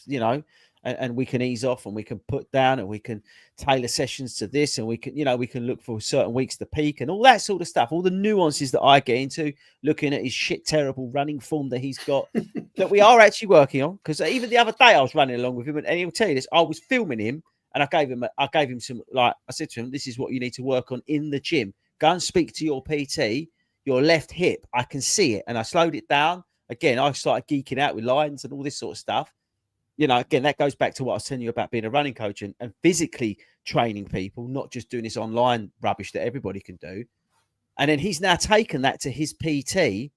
and we can ease off and we can put down and we can tailor sessions to this and we can look for certain weeks to peak and all that sort of stuff, all the nuances that I get into, looking at his terrible running form that he's got that we are actually working on. Because even the other day I was running along with him and he'll tell you this, I was filming him and I gave him some, like I said to him, this is what you need to work on in the gym. Go and speak to your PT, your left hip. I can see it. And I slowed it down. Again, I started geeking out with lines and all this sort of stuff. Again, that goes back to what I was telling you about being a running coach and physically training people, not just doing this online rubbish that everybody can do. And then he's now taken that to his PT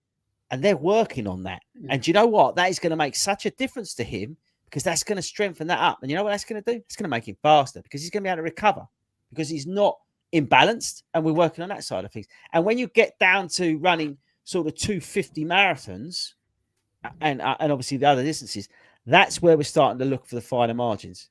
and they're working on that. And do you know what? That is going to make such a difference to him because that's going to strengthen that up. And you know what that's going to do? It's going to make him faster because he's going to be able to recover because he's not imbalanced. And we're working on that side of things. And when you get down to running sort of 250 marathons and obviously the other distances, that's where we're starting to look for the finer margins.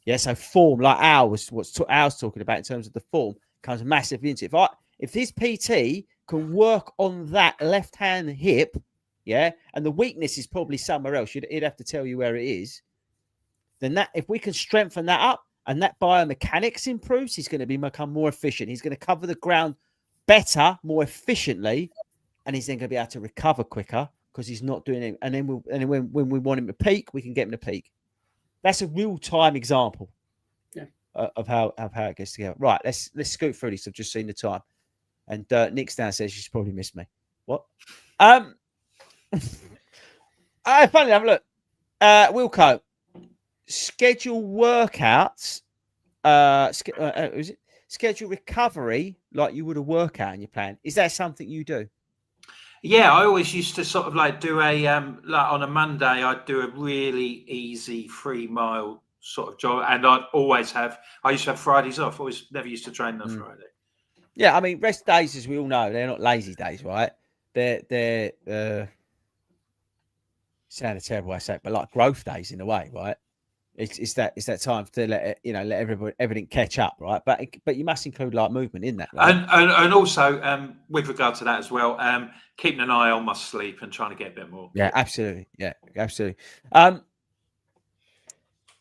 Yeah, so form, like ours, ours talking about in terms of the form, comes massively into it. If this PT can work on that left-hand hip, yeah, and the weakness is probably somewhere else, he'd have to tell you where it is. Then that, if we can strengthen that up and that biomechanics improves, he's going to become more efficient. He's going to cover the ground better, more efficiently, and he's then going to be able to recover quicker because he's not doing it. And then when we want him to peak, we can get him to peak. That's a real-time example of how it gets together. Right, let's scoot through this. I've just seen the time. And Nick's downstairs. She's probably missed me. What? Funny enough, look. Wilco, schedule workouts. Is it schedule recovery like you would a workout in your plan? Is that something you do? Yeah, I always used to sort of like do a like on a Monday, I'd do a really easy 3-mile sort of jog, and I used to have Fridays off. Always never used to train on Friday. Yeah, I mean, rest days, as we all know, they're not lazy days, right? They're sounded terrible, I say, but like growth days in a way, right? It's that time to let everything catch up, right? But you must include like movement in that, right? And also with regard to that as well, keeping an eye on my sleep and trying to get a bit more. Yeah, absolutely. Yeah, absolutely.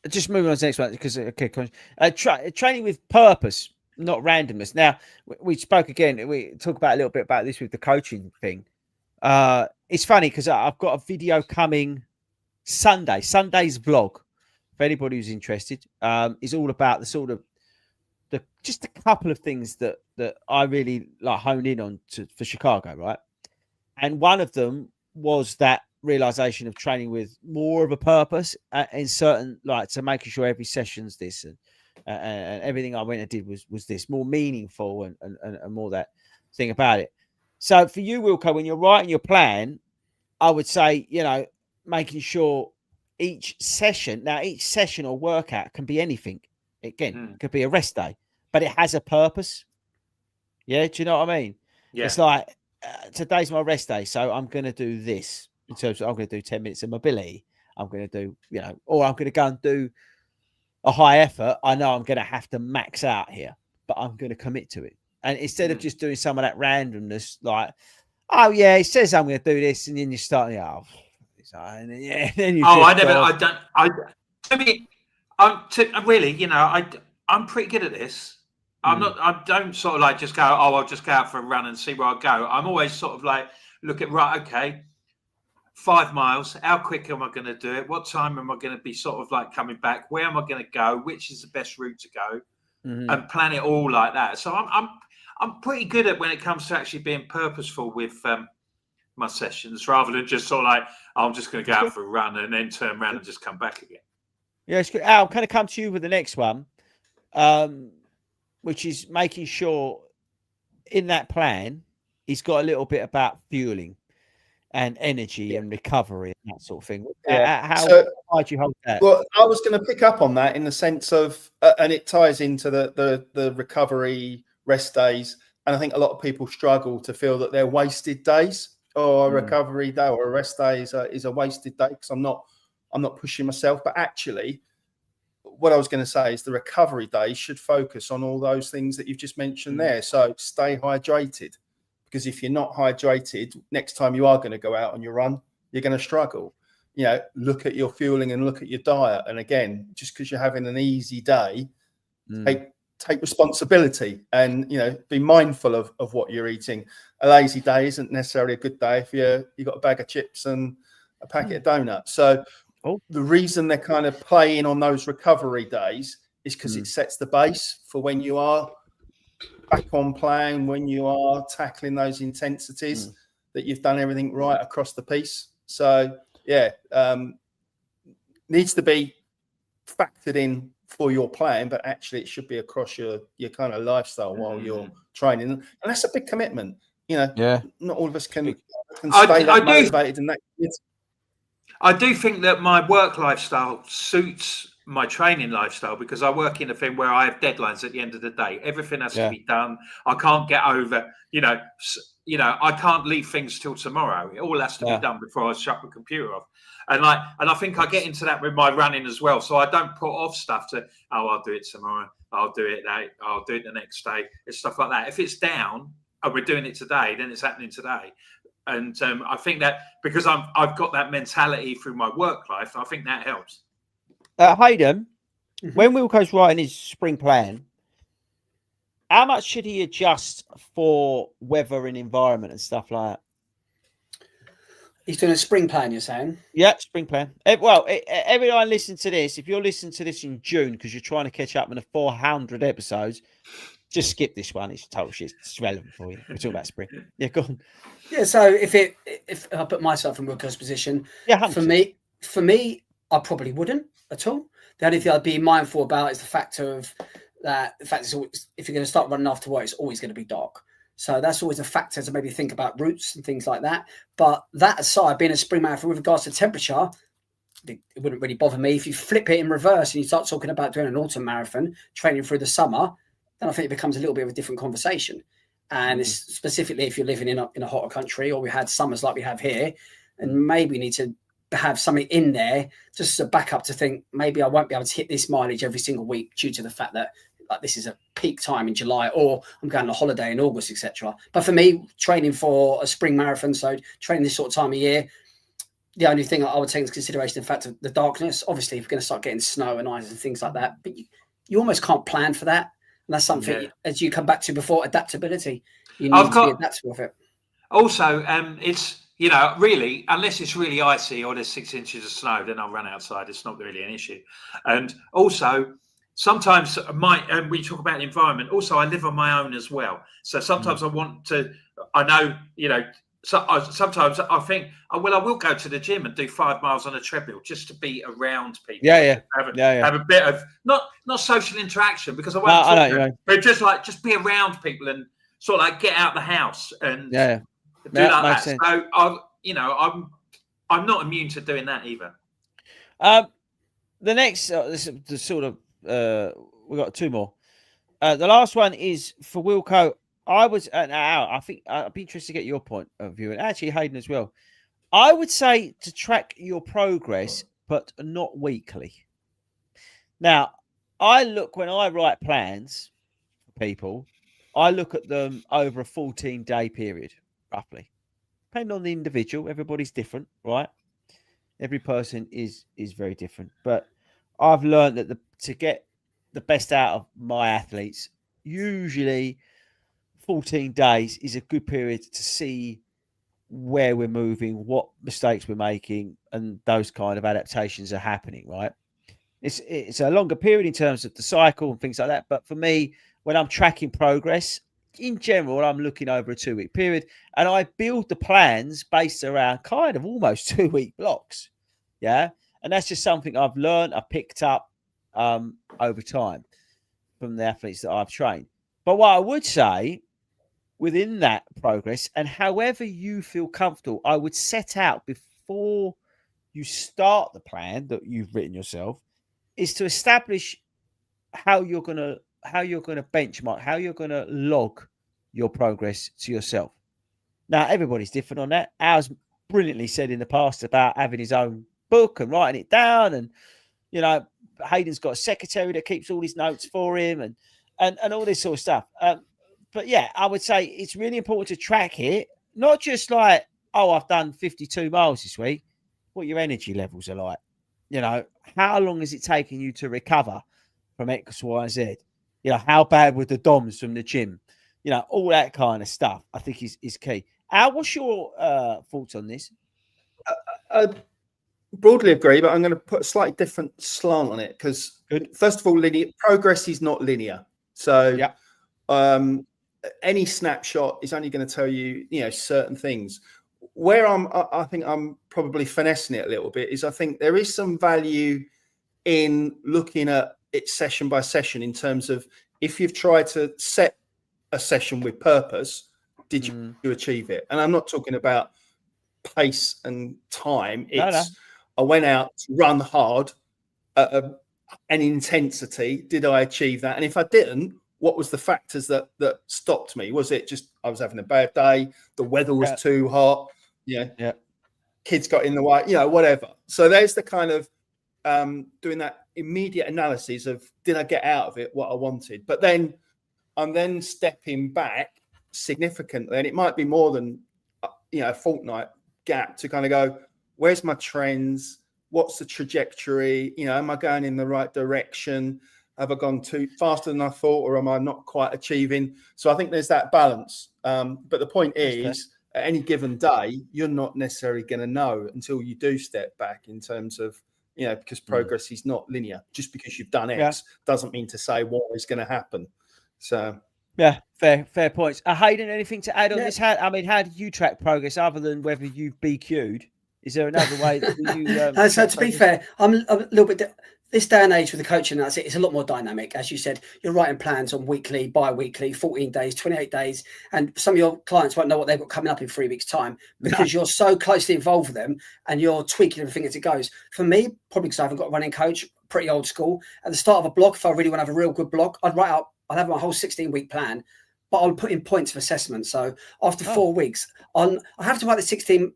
Just moving on to the next one because training with purpose, not randomness. Now we spoke again. We talk about a little bit about this with the coaching thing. It's funny because I've got a video coming Sunday's vlog. For anybody who's interested, is all about the sort of just a couple of things that I really like honed in on for Chicago, right? And one of them was that realization of training with more of a purpose in certain, like, to making sure every session's this and everything I went and did was this more meaningful and more that thing about it. So for you, Wilco, when you're writing your plan, I would say, making sure each session or workout can be anything. Again, it could be a rest day, but it has a purpose. Yeah, do you know what I mean? Yeah. It's like today's my rest day, so I'm going to do this. In terms of, I'm going to do 10 minutes of mobility. I'm going to do, or I'm going to go and do a high effort. I know I'm going to have to max out here, but I'm going to commit to it. And instead of just doing some of that randomness, like, oh yeah, it says I'm going to do this, and then you start, and then you I'm pretty good at this. I don't sort of like just go, I'll just go out for a run and see where I go. I'm always sort of like, look at, right, okay, 5 miles, how quick am I going to do it? What time am I going to be sort of like coming back? Where am I going to go? Which is the best route to go? And plan it all like that. So I'm pretty good at when it comes to actually being purposeful with my sessions, rather than just sort of like, I'm just going to go out for a run and then turn around and just come back again. Yeah, it's good. I'll kind of come to you with the next one, which is making sure in that plan, he's got a little bit about fueling and energy and recovery and that sort of thing. Yeah. How do you hold that? Well, I was going to pick up on that in the sense of, and it ties into the recovery rest days. And I think a lot of people struggle to feel that they're wasted days, or a recovery day or a rest day is a wasted day because I'm not pushing myself. But actually, what I was going to say is the recovery day should focus on all those things that you've just mentioned there. So stay hydrated, because if you're not hydrated, next time you are going to go out on your run, you're going to struggle. Look at your fueling and look at your diet. And again, just because you're having an easy day, take responsibility and, be mindful of what you're eating. A lazy day isn't necessarily a good day if you got a bag of chips and a packet of donuts. So the reason they're kind of playing on those recovery days is because it sets the base for when you are back on plan, when you are tackling those intensities, that you've done everything right across the piece. So needs to be factored in for your plan, but actually it should be across your kind of lifestyle while you're training. And that's a big commitment. Not all of us can stay that motivated and that. I do think that my work lifestyle suits my training lifestyle, because I work in a thing where I have deadlines at the end of the day. Everything has to be done. I can't get over, I can't leave things till tomorrow. It all has to be done before I shut the computer off. And I think I get into that with my running as well. So I don't put off stuff I'll do it tomorrow. I'll do it the next day. It's stuff like that. If it's down and we're doing it today, then it's happening today. And I think that because I've got that mentality through my work life, I think that helps. Hayden, when Wilco's writing his spring plan, how much should he adjust for weather and environment and stuff like that? He's doing a spring plan, you're saying? Yeah, spring plan. Well, everyone listen to this. If you're listening to this in June because you're trying to catch up on the 400 episodes, just skip this one. It's total shit. It's relevant for you. We're talking about spring. Yeah, go on. Yeah, so if I put myself in Wilco's position, for me, I probably wouldn't at all. The only thing I'd be mindful about is the fact is always, if you're going to start running after work, it's always going to be dark. So that's always a factor to maybe think about routes and things like that. But that aside, being a spring marathon with regards to temperature, it wouldn't really bother me. If you flip it in reverse and you start talking about doing an autumn marathon, training through the summer, then I think it becomes a little bit of a different conversation. And it's specifically if you're living in a hotter country, or we had summers like we have here, and maybe we need to have something in there just as a backup to think maybe I won't be able to hit this mileage every single week due to the fact that this is a peak time in July, or I'm going on a holiday in August, etc. But for me, training for a spring marathon, so training this sort of time of year, the only thing I would take into consideration, in fact, of the darkness. Obviously, if you're going to start getting snow and ice and things like that, but you almost can't plan for that. And that's something, as you come back to before, adaptability. You need to be adaptable with it. Also, it's, really, unless it's really icy or there's 6 inches of snow, then I'll run outside. It's not really an issue. And also, sometimes we talk about the environment. Also, I live on my own as well. So sometimes sometimes I think, I will go to the gym and do 5 miles on a treadmill just to be around people. Have a bit of not social interaction, because I won't talk to them, but just be around people and sort of like get out the house and do that. Sense. So I'm not immune to doing that either. The next, we got 2 more. The last one is for Wilco. I think I'd be interested to get your point of view, and actually Hayden as well. I would say to track your progress, but not weekly. Now, when I write plans for people, I look at them over a 14-day period, roughly. Depending on the individual, everybody's different, right? Every person is very different. But I've learned that to get the best out of my athletes, usually 14 days is a good period to see where we're moving, what mistakes we're making, and those kind of adaptations are happening, right? It's a longer period in terms of the cycle and things like that. But for me, when I'm tracking progress, in general, I'm looking over a 2-week period, and I build the plans based around kind of almost 2-week blocks. Yeah. And that's just something I've learned, I picked up over time from the athletes that I've trained. But what I would say within that progress, and however you feel comfortable, I would set out before you start the plan that you've written yourself, is to establish how you're going to benchmark, how you're going to log your progress to yourself. Now, everybody's different on that. Al's brilliantly said in the past about having his own book and writing it down, and Hayden's got a secretary that keeps all his notes for him, and all this sort of stuff. But yeah, I would say it's really important to track it, not just like, oh, I've done 52 miles this week. What your energy levels are like. How long is it taking you to recover from X, Y, Z? How bad were the DOMs from the gym? All that kind of stuff, I think is key. Al, what's your thoughts on this? I broadly agree, but I'm going to put a slightly different slant on it, because first of all, progress is not linear. So any snapshot is only going to tell you, certain things. Where I think I'm probably finessing it a little bit is, I think there is some value in looking at it session by session, in terms of, if you've tried to set a session with purpose, did you achieve it? And I'm not talking about pace and time. It's I went out to run hard at and intensity, did I achieve that? And if I didn't, what was the factors that stopped me? Was it just I was having a bad day, the weather was too hot, yeah, kids got in the way, whatever. So there's the kind of doing that immediate analysis of, did I get out of it what I wanted? But then I'm then stepping back significantly, and it might be more than a fortnight gap to kind of go, where's my trends? What's the trajectory? Am I going in the right direction? Have I gone too faster than I thought, or am I not quite achieving? So I think there's that balance. But the point is, at any given day, you're not necessarily going to know until you do step back, in terms of, because progress is not linear. Just because you've done X doesn't mean to say what is going to happen. So yeah, fair points. Hayden, anything to add on this? How do you track progress other than whether you've BQ'd? Is there another way that you? So to be fair, I'm a little bit. This day and age with the coaching, it's a lot more dynamic. As you said, you're writing plans on weekly, bi-weekly, 14 days, 28 days. And some of your clients won't know what they've got coming up in 3 weeks' time, because you're so closely involved with them and you're tweaking everything as it goes. For me, probably because I haven't got a running coach, pretty old school. At the start of a block, if I really want to have a real good block, I'd have my whole 16-week plan, but I'll put in points of assessment. So after 4 weeks, I have to write the 16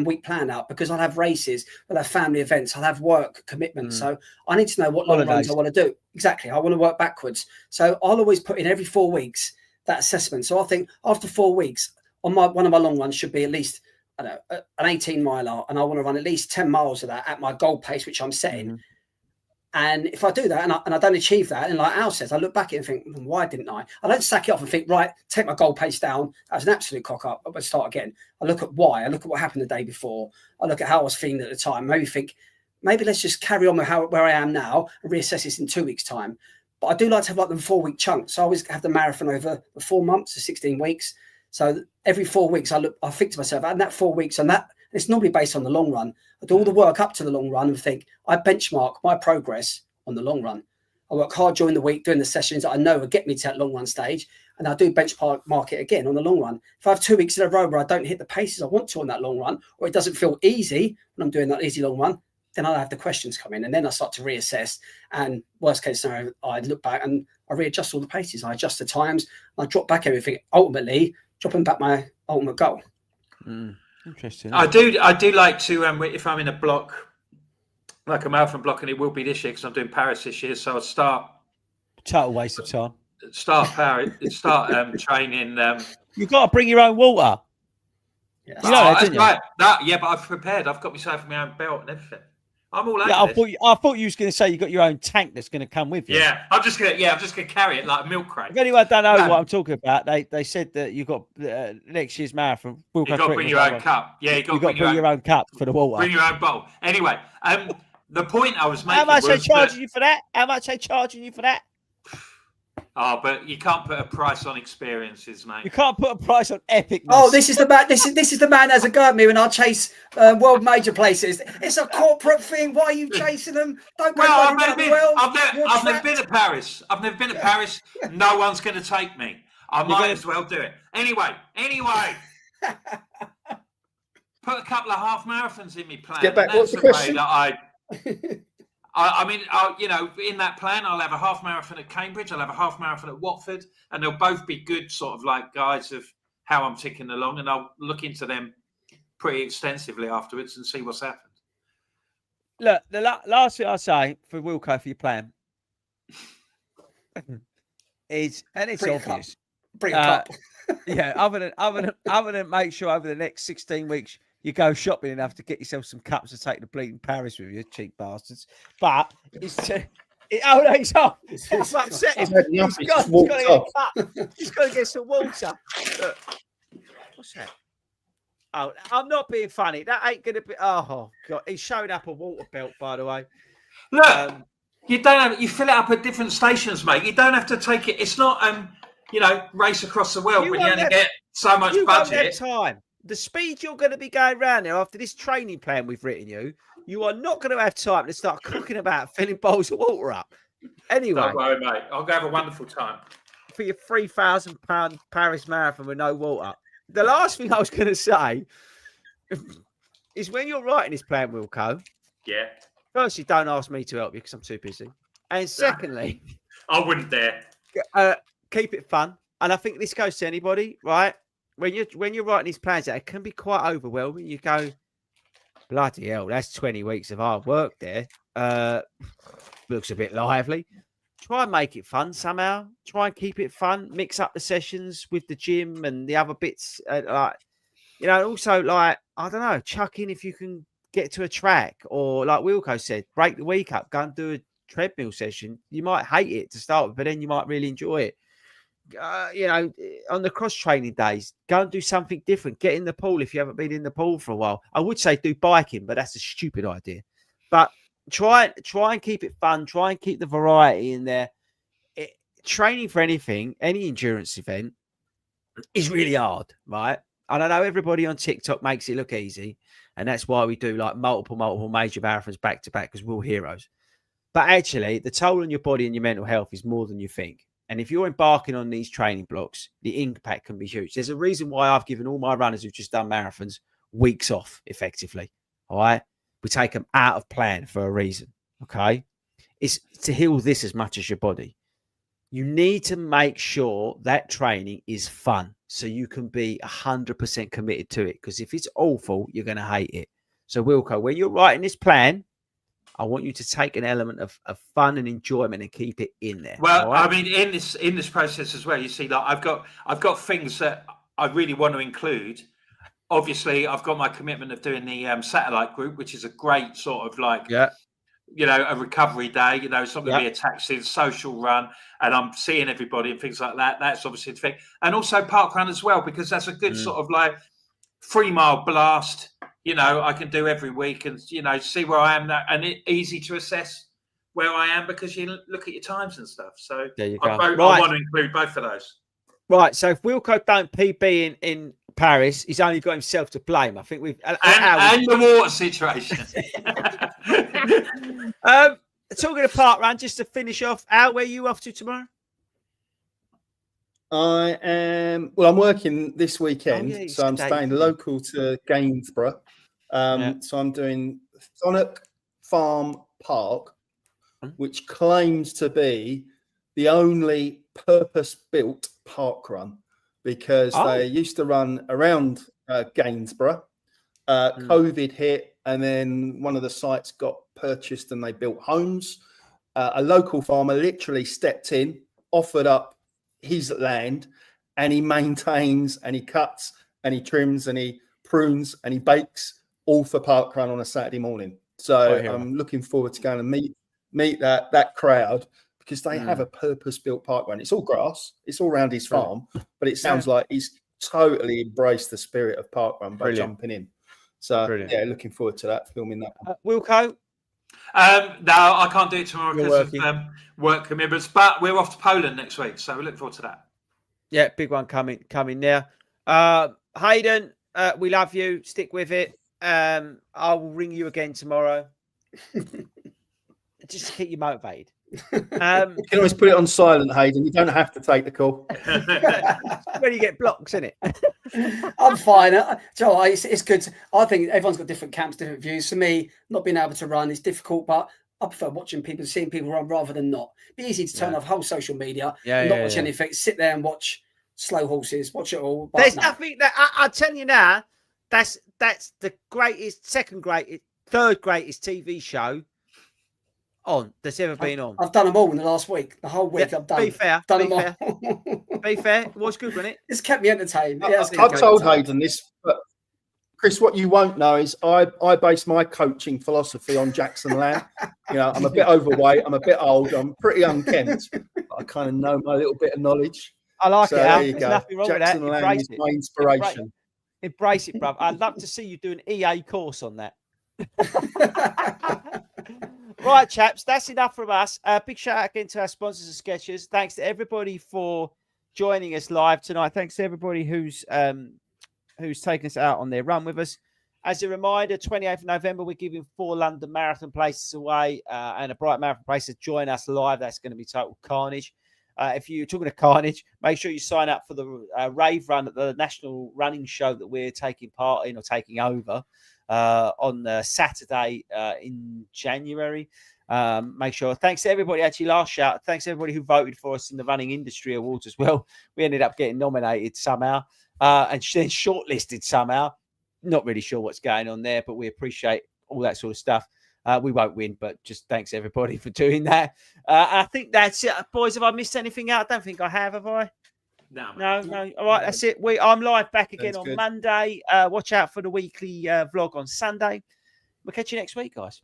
week plan out, because I'll have races, I'll have family events, I'll have work commitments. So I need to know what long runs I want to do. Exactly. I want to work backwards. So I'll always put in every 4 weeks that assessment. So I think after 4 weeks, on one of my long runs should be at least, I don't know, an 18 miler, and I want to run at least 10 miles of that at my goal pace, which I'm setting. And if I do that and I don't achieve that, and like Al says, I look back at it and think, why didn't I? I don't sack it off and think, right, take my goal pace down. That was an absolute cock up. I'm going to start again. I look at why. I look at what happened the day before. I look at how I was feeling at the time. Maybe let's just carry on with where I am now and reassess this in 2 weeks' time. But I do like to have like the 4 week chunks. So I always have the marathon over the 4 months to 16 weeks. So every 4 weeks, I think to myself, and that 4 weeks, and that it's normally based on the long run. I do all the work up to the long run and think, I benchmark my progress on the long run. I work hard during the week doing the sessions that I know will get me to that long run stage, and I do benchmark it again on the long run. If I have 2 weeks in a row where I don't hit the paces I want to on that long run, or it doesn't feel easy when I'm doing that easy long run, then I'll have the questions come in, and then I start to reassess. And worst case scenario, I look back and I readjust all the paces. I adjust the times, and I drop back everything, ultimately dropping back my ultimate goal. Interesting. I do like to, if I'm in a block, like a marathon block, and it will be this year because I'm doing Paris this year, so I'll start. Total waste of time. Start Paris. Start training. You've got to bring your own water. Yeah. You know that, didn't you? Right. But I've prepared. I've got myself my own belt and everything. I'm all over this. I thought you was going to say you got your own tank that's going to come with you. Yeah, I'm just gonna carry it like a milk crate. If anyone don't know what I'm talking about, they said that you got next year's marathon. You got to bring your own cup. Yeah, you got to bring your own cup for the water. Bring your own bottle. Anyway, the point I was making. How much are they charging you for that? How much are they charging you for that? Oh, but you can't put a price on experiences, mate. You can't put a price on epicness. Oh, this is the man. This is the man as a go at me when I chase world major places. It's a corporate thing. Why are you chasing them? Don't go I've never been to Paris. I've never been to Paris. No one's going to take me. I might as well do it. Anyway. Put a couple of half marathons in me plan. Get back. What's the question? I mean, in that plan, I'll have a half marathon at Cambridge. I'll have a half marathon at Watford, and they'll both be good sort of like guides of how I'm ticking along. And I'll look into them pretty extensively afterwards and see what's happened. Look, the last thing I say for Wilco for your plan is, and it's obvious. Bring a cup. Yeah, other than make sure over the next 16 weeks you go shopping enough to get yourself some cups to take to bleeding Paris with you, cheap bastards. But it's he's off. I'm upset. He's got to get some water. Look. What's that? Oh, I'm not being funny. That ain't going to be. Oh God, he's showing up a water belt, by the way. Look, you fill it up at different stations, mate. You don't have to take it. It's not race across the world when you only get so much budget. Won't have time. The speed you're going to be going around there after this training plan we've written you are not going to have time to start cooking about filling bowls of water up. Anyway. Don't worry, mate. I'll go have a wonderful time. For your £3,000 Paris marathon with no water. The last thing I was going to say is when you're writing this plan, Wilco. Yeah. Firstly, don't ask me to help you because I'm too busy. And secondly, I wouldn't dare. keep it fun. And I think this goes to anybody, right? When you're writing these plans out, it can be quite overwhelming. You go, bloody hell, that's 20 weeks of hard work there. Looks a bit lively. Try and make it fun somehow. Try and keep it fun. Mix up the sessions with the gym and the other bits. Also, like, I don't know, chuck in if you can get to a track, or like Wilco said, break the week up, go and do a treadmill session. You might hate it to start with, but then you might really enjoy it. On the cross training days, go and do something different. Get in the pool if you haven't been in the pool for a while. I would say do biking, but that's a stupid idea. But try and keep it fun. Try and keep the variety in there. Training for anything, any endurance event, is really hard, right? And I know everybody on TikTok makes it look easy, and that's why we do like multiple major marathons back to back, because we're all heroes. But actually, the toll on your body and your mental health is more than you think. And if you're embarking on these training blocks, the impact can be huge. There's a reason why I've given all my runners who've just done marathons weeks off, effectively. All right. We take them out of plan for a reason. Okay. It's to heal this as much as your body. You need to make sure that training is fun so you can be 100% committed to it. Because if it's awful, you're going to hate it. So, Wilco, when you're writing this plan, I want you to take an element of fun and enjoyment and keep it in there. Well, right? I mean, in this process as well, you see that I've got things that I really want to include. Obviously, I've got my commitment of doing the satellite group, which is a great sort of like, a recovery day. It's not going to be a taxing social run, and I'm seeing everybody and things like that. That's obviously the thing, and also park run as well, because that's a good sort of like 3 mile blast. I can do every week and, see where I am now, and it's easy to assess where I am because you look at your times and stuff. So there you go. I want to include both of those. Right. So if Wilco don't PB in Paris, he's only got himself to blame. I think we've and the water situation. Talking of park run, just to finish off, Al, where are you off to tomorrow? I'm working this weekend, so I'm staying local to Gainsborough. So I'm doing Sonic Farm Park, which claims to be the only purpose-built park run, because they used to run around Gainsborough. COVID hit, and then one of the sites got purchased and they built homes. A local farmer literally stepped in, offered up his land, and he maintains and he cuts and he trims and he prunes and he bakes, all for parkrun on a Saturday morning. So I'm looking forward to going and meet that crowd, because they have a purpose-built parkrun. It's all grass, it's all around his farm, but it sounds like he's totally embraced the spirit of parkrun by jumping in. So looking forward to that, filming that one. Wilco? No, I can't do it tomorrow because of work commitments, but we're off to Poland next week, so we look forward to that. Yeah, big one coming there. Hayden, we love you. Stick with it. I will ring you again tomorrow, just to keep you motivated. You can always put it on silent, Hayden. You don't have to take the call. When you get blocks, isn't it? I'm fine. Joe, it's good. I think everyone's got different camps, different views. For me, not being able to run is difficult, but I prefer watching people, seeing people run rather than not. Be easy to turn off whole social media, and not watch anything. Sit there and watch slow horses. Watch it all. There's nothing that I tell you now. That's the greatest, third greatest TV show that's ever been on. I've done them all in the last week. The whole week I've done. Be fair. Be fair. It was good, wasn't it? It's kept me entertained. I've told Hayden this, but Chris, what you won't know is I base my coaching philosophy on Jackson Lamb. I'm a bit overweight. I'm a bit old. I'm pretty unkempt. But I kind of know my little bit of knowledge. I like it. There you There's go. nothing wrong Jackson with that. Lamb is my inspiration. Embrace it, bruv. I'd love to see you do an EA course on that. Right, chaps, that's enough from us. Big shout out again to our sponsors and Skechers. Thanks to everybody for joining us live tonight. Thanks to everybody who's taken us out on their run with us. As a reminder, 28th of November, we're giving 4 London marathon places away and a Bright Marathon place to join us live. That's going to be total carnage. If you're talking to carnage, make sure you sign up for the rave run at the national running show that we're taking part in or taking over on Saturday in January. Make sure. Thanks to everybody. Actually, last shout. Thanks to everybody who voted for us in the Running Industry Awards as well. We ended up getting nominated somehow and then shortlisted somehow. Not really sure what's going on there, but we appreciate all that sort of stuff. We won't win, but just thanks everybody for doing that. I think that's it, boys. Have I missed anything out? I don't think I have I? No. All right, that's it. I'm live back again That's on good. Monday. Watch out for the weekly vlog on Sunday. We'll catch you next week, guys.